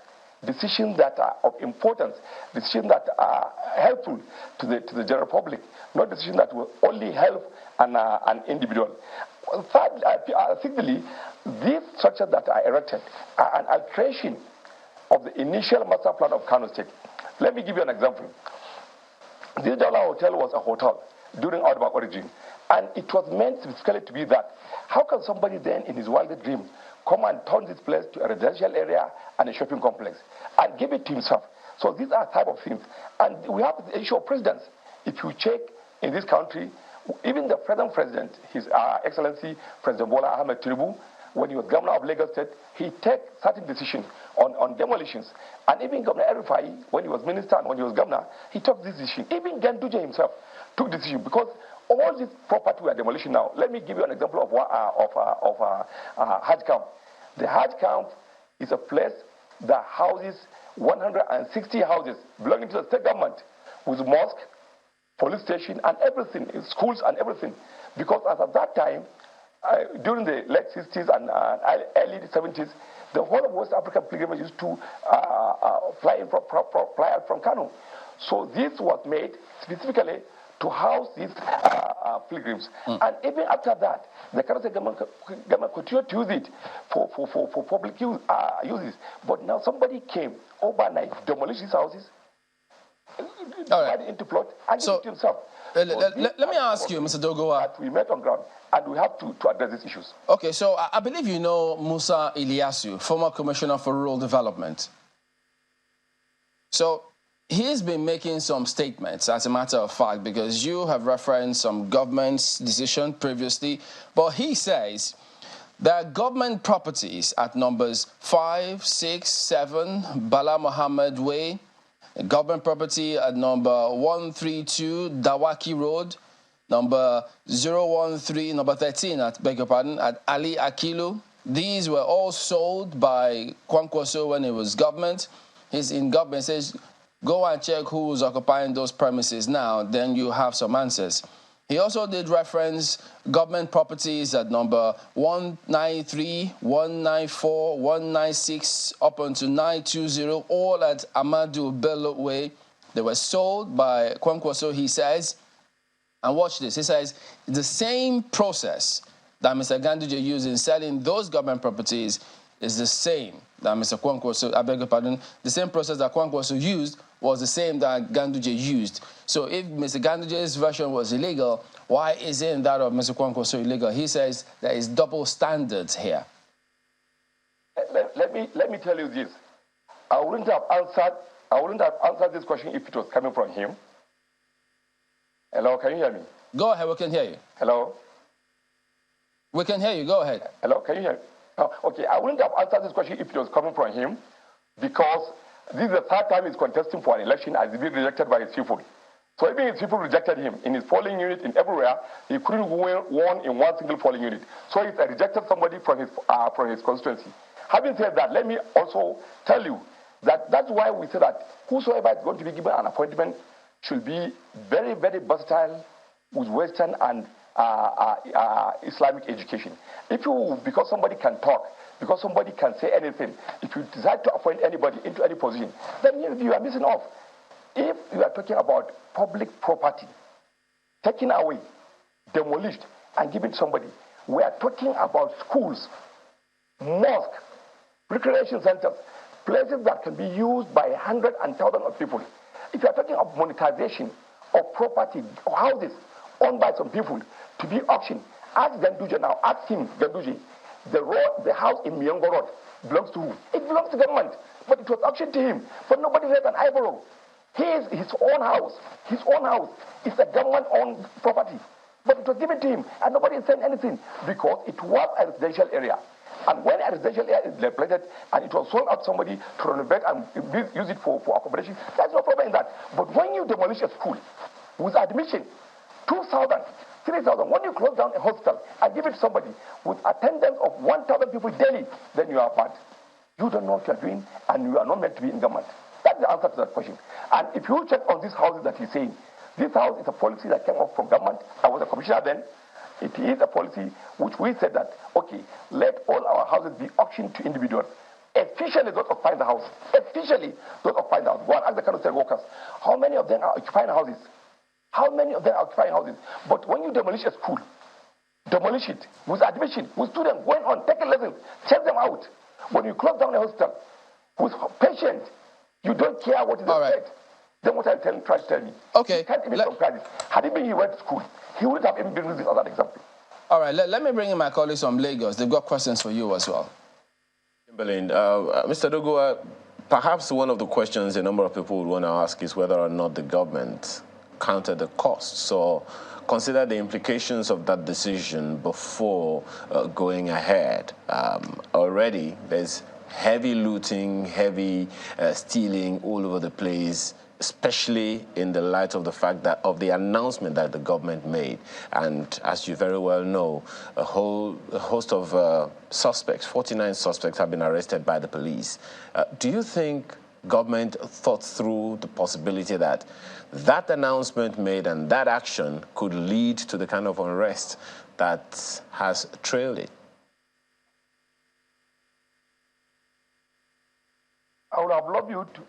Decisions that are of importance, decisions that are helpful to the general public, not decisions that will only help an individual. Thirdly, these structures that are erected are an alteration of the initial master plan of Kano State. Let me give you an example. This Daula Hotel was a hotel during Outback origin, and it was meant specifically to be that. How can somebody then, in his wildest dream, come and turn this place to a residential area and a shopping complex and give it to himself? So these are type of things. And we have the issue of presidents. If you check in this country, even the present president, His Excellency President Bola Ahmed Tinubu, when he was governor of Lagos State, he took certain decisions on demolitions. And even Governor Erufai, when he was minister and when he was governor, he took this decision. Even Ganduje himself took decision because all this property we are demolishing now. Let me give you an example of Hajj camp. The Hajj camp is a place that houses 160 houses belonging to the state government with mosque, police station, and everything, schools and everything. Because as at that time, during the late 60s and early 70s, the whole of West African pilgrims used to fly out from Kano. So this was made specifically to house these pilgrims. And even after that, the Kano State government continued to use it for public uses. But now somebody came overnight, demolished these houses, divided into plot, and gave it to himself. Let me ask you, Mr. Dogowa. We met on ground, and we have to address these issues. Okay, so I believe you know Musa Ilyasu, former Commissioner for Rural Development. So he's been making some statements, as a matter of fact, because you have referenced some government's decision previously, but he says that government properties at numbers 5, 6, 7, Bala Muhammad Way, government property at number 132 Dawaki Road, number 13 at Ali Akilu. These were all sold by Kwankwaso when it was government. He's in government, says, go and check who's occupying those premises now, then you have some answers. He also did reference government properties at number 193, 194, 196, up until 920, all at Amadou Bello Way. They were sold by Kwankwaso, he says. And watch this. He says the same process that Mr. Ganduje used in selling those government properties is the same that Mr. Kwankwaso, I beg your pardon, the same process that Kwankwaso used was the same that Ganduje used. So if Mr. Ganduje's version was illegal, why isn't that of Mr. Kwankwaso illegal? He says there is double standards here. Let me tell you this. I wouldn't have answered this question if it was coming from him. Hello, can you hear me? Go ahead, we can hear you. Hello? We can hear you, go ahead. Hello, can you hear me? Oh, okay, I wouldn't have answered this question if it was coming from him, because this is the third time he's contesting for an election and he's been rejected by his people. So even his people rejected him in his polling unit, in everywhere, he couldn't win in one single polling unit. So he's rejected somebody from his constituency. Having said that, let me also tell you that that's why we say that whosoever is going to be given an appointment should be very, very versatile with Western and Islamic education. If you, because somebody can talk, because somebody can say anything. If you decide to appoint anybody into any position, then you are missing off. If you are talking about public property, taken away, demolished, and given to somebody, we are talking about schools, mosques, recreation centers, places that can be used by hundreds and thousands of people. If you are talking of monetization of property or houses owned by some people to be auctioned, ask Ganduje now, ask him, Ganduje, the house in Miongo Road belongs to who? It belongs to government, but it was auctioned to him, but nobody raised an eyebrow. His own house is a government-owned property, but it was given to him, and nobody is saying anything because it was a residential area. And when a residential area is neglected and it was sold out to somebody to renovate and use it for accommodation, there's no problem in that. But when you demolish a school with admission, 2,000, 3,000, when you close down a hospital and give it to somebody with attendance of 1,000 people daily, then you are bad. You don't know what you are doing and you are not meant to be in government. That's the answer to that question. And if you check on these houses that he's saying, this house is a policy that came up from government. I was a commissioner then. It is a policy which we said that, okay, let all our houses be auctioned to individuals, especially those occupying the house. Especially those occupying the house. Go and ask the Kano State workers, how many of them are occupying houses? How many of them are occupying houses? But when you demolish a school, demolish it with admission, with students going on, taking lessons, check them out. When you close down a hospital with patients, you don't care what is said. Then what are you trying to tell me? Okay. You can't even compare this. Had he been he went to school, he wouldn't have even been using this as an example. All right, let me bring in my colleagues from Lagos. They've got questions for you as well. Timberlane, Mr. Doguwa, perhaps one of the questions a number of people would want to ask is whether or not the government counted the costs or consider the implications of that decision before going ahead. Already, there's heavy looting, heavy stealing all over the place, especially in the light of the fact that of the announcement that the government made. And as you very well know, a host of suspects, 49 suspects have been arrested by the police. Do you think government thought through the possibility that that announcement made and that action could lead to the kind of unrest that has trailed it? I would have loved you to...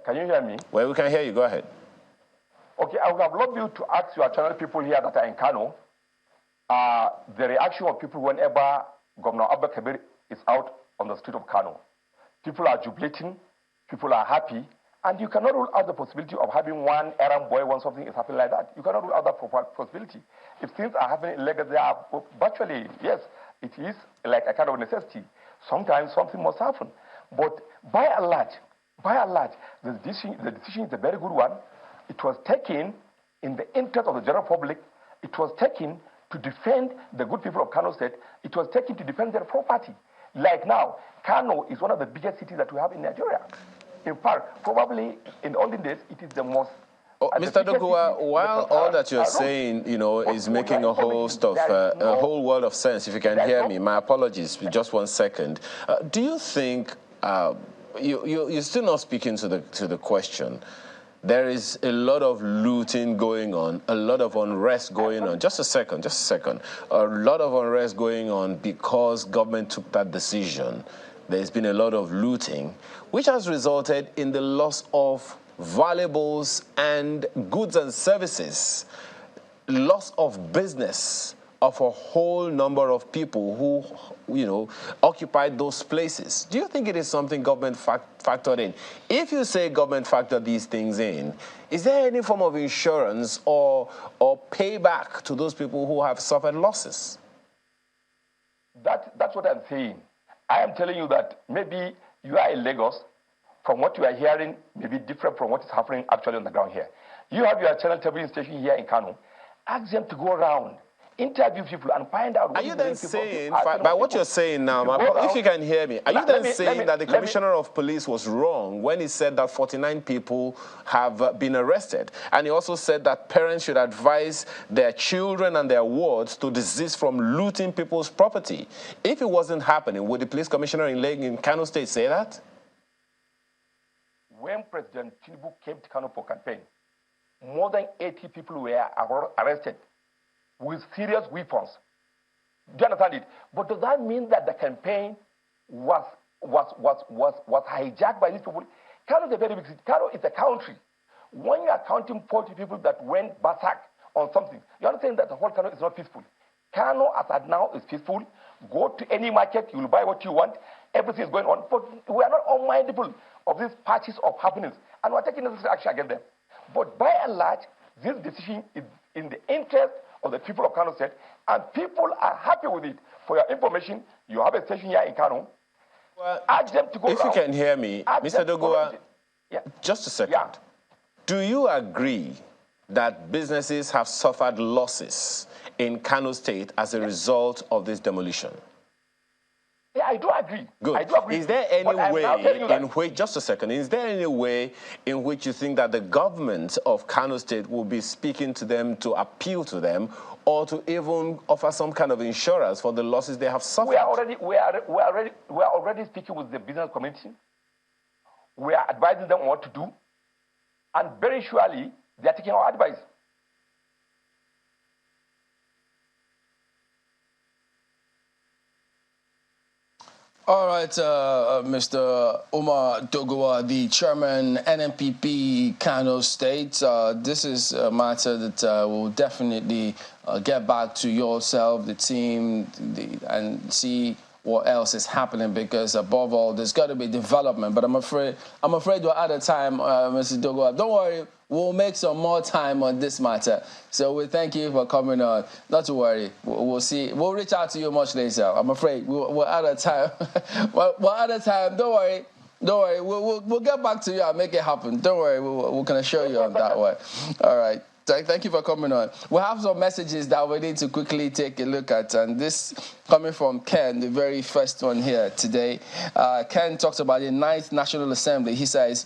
Can you hear me? Well, we can hear you. Go ahead. Okay, I would have loved you to ask your channel people here that are in Kano the reaction of people whenever Governor Abba Kabir is out on the street of Kano. People are jubilating, people are happy, and you cannot rule out the possibility of having one errand boy when something is happening like that. You cannot rule out that possibility. If things are happening in Lagos, they are virtually, yes, it is like a kind of necessity. Sometimes something must happen. But by and large, the decision is a very good one. It was taken in the interest of the general public. It was taken to defend the good people of Kano State. It was taken to defend their property. Like now, Kano is one of the biggest cities that we have in Nigeria. In fact, probably in the olden days, it is the most... Mr. Doguwa, while all that you're saying, is making a whole world of sense, if you can hear me, my apologies, just 1 second. Do you think... You're still not speaking to the question. There is a lot of looting going on, a lot of unrest going on. Just a second. A lot of unrest going on because government took that decision. There's been a lot of looting, which has resulted in the loss of valuables and goods and services, loss of business of a whole number of people who, occupied those places. Do you think it is something government factored in? If you say government factored these things in, is there any form of insurance or payback to those people who have suffered losses? That's what I'm saying. I am telling you that maybe you are in Lagos. From what you are hearing, may be different from what is happening actually on the ground here. You have your channel television station here in Kano. Ask them to go around, interview people and find out. Are you then saying, by what you're saying now, if you can hear me, are you then saying that the Commissioner of Police was wrong when he said that 49 people have been arrested? And he also said that parents should advise their children and their wards to desist from looting people's property. If it wasn't happening, would the police commissioner in Kano State say that? When President Tinubu came to Kano for campaign, more than 80 people were arrested with serious weapons. Do you understand it? But does that mean that the campaign was hijacked by these people? Kano is a very big city. Kano is a country. When you are counting 40 people that went berserk on something, you understand that the whole Kano is not peaceful. Kano, as at now, is peaceful. Go to any market, you will buy what you want. Everything is going on. But we are not unmindful of these patches of happenings, and we are taking necessary action against them. But by and large, this decision is in the interest of the people of Kano State, and people are happy with it. For your information, you have a station here in Kano. Well, ask them to go if around. You can hear me, Mr. Doguwa, just a second. Yeah. Do you agree that businesses have suffered losses in Kano State as a result of this demolition? Yeah, I do agree. Good. I do agree. Is there any way in which, just a second, is there any way in which you think that the government of Kano State will be speaking to them to appeal to them, or to even offer some kind of insurance for the losses they have suffered? We are already speaking with the business community. We are advising them on what to do, and very surely they are taking our advice. All right, Mr. Umar Doguwa, the chairman, NNPP, Kano State. This is a matter that will definitely get back to yourself, the team, and see what else is happening, because above all, there's got to be development. But I'm afraid we're out of time, Mr. Doguwa. Don't worry, we'll make some more time on this matter. So we thank you for coming on. Not to worry, we'll see. We'll reach out to you much later. I'm afraid we're out of time. We're out of time. Don't worry. Don't worry. We'll get back to you and make it happen. Don't worry. We can assure you on that way. All right. Thank you for coming on. We have some messages that we need to quickly take a look at, and this coming from Ken, the very first one here today. Ken talks about the 9th National Assembly. He says,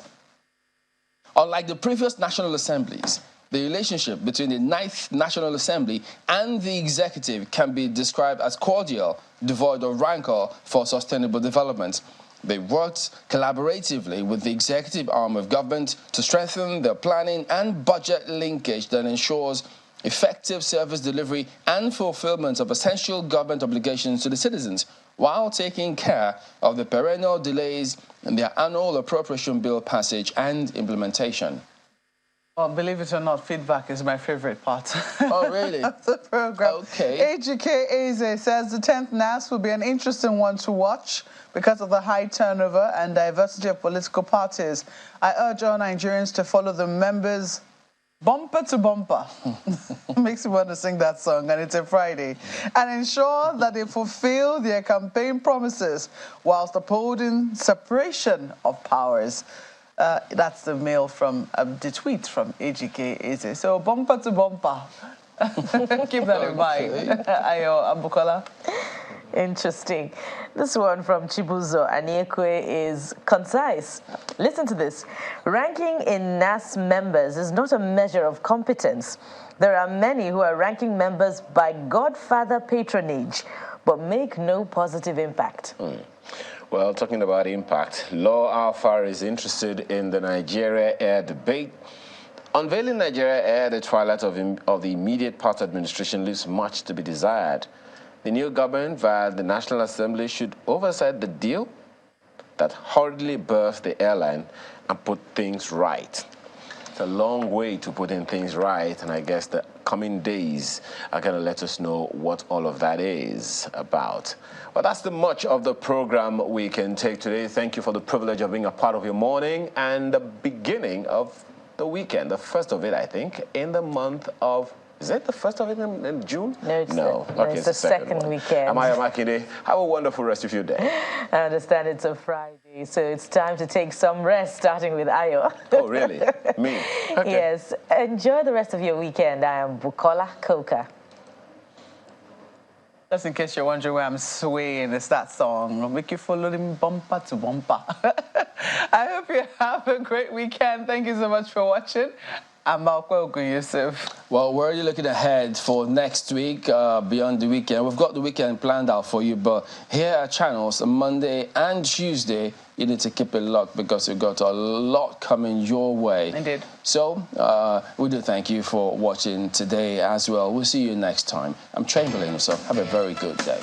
unlike the previous National Assemblies, the relationship between the 9th National Assembly and the executive can be described as cordial, devoid of rancor for sustainable development. They worked collaboratively with the executive arm of government to strengthen the planning and budget linkage that ensures effective service delivery and fulfillment of essential government obligations to the citizens, while taking care of the perennial delays in their annual appropriation bill passage and implementation. Well, believe it or not, feedback is my favorite part. Oh, really? Of the program. Okay. AGK Eze says the 10th NAS will be an interesting one to watch because of the high turnover and diversity of political parties. I urge all Nigerians to follow the members bumper to bumper. Makes me want to sing that song, and it's a Friday. And ensure that they fulfill their campaign promises whilst upholding separation of powers. That's the mail from the tweet from AGK Eze. So bumper to bumper. Keep that in mind. Ayo Abukola. Interesting. This one from Chibuzo Aniekwe is concise. Listen to this. Ranking in NAS members is not a measure of competence. There are many who are ranking members by godfather patronage, but make no positive impact. Well, talking about impact, Law Alpha is interested in the Nigeria Air debate. Unveiling Nigeria Air, the twilight of the immediate past administration, leaves much to be desired. The new government, via the National Assembly, should oversight the deal that hurriedly birthed the airline and put things right. It's a long way to putting things right, and I guess the coming days are going to let us know what all of that is about. Well, that's the much of the program we can take today. Thank you for the privilege of being a part of your morning and the beginning of the weekend, the first of it, I think, in the month of... Is it the first of it in June? No, it's the second weekend. Amaya Makinde, have a wonderful rest of your day. I understand it's a Friday, so it's time to take some rest, starting with Ayo. Oh, really? Me? Okay. Yes. Enjoy the rest of your weekend. I am Bukola Koka. Just in case you're wondering where I'm swaying, it's that song. I'll make you follow them bumper to bumper. I hope you have a great weekend. Thank you so much for watching. I'm Malcolm Yusuf. Well, we're already looking ahead for next week, beyond the weekend. We've got the weekend planned out for you, but here are channels Monday and Tuesday. You need to keep it locked because we've got a lot coming your way. Indeed. So we do thank you for watching today as well. We'll see you next time. I'm Chamberlain, so have a very good day.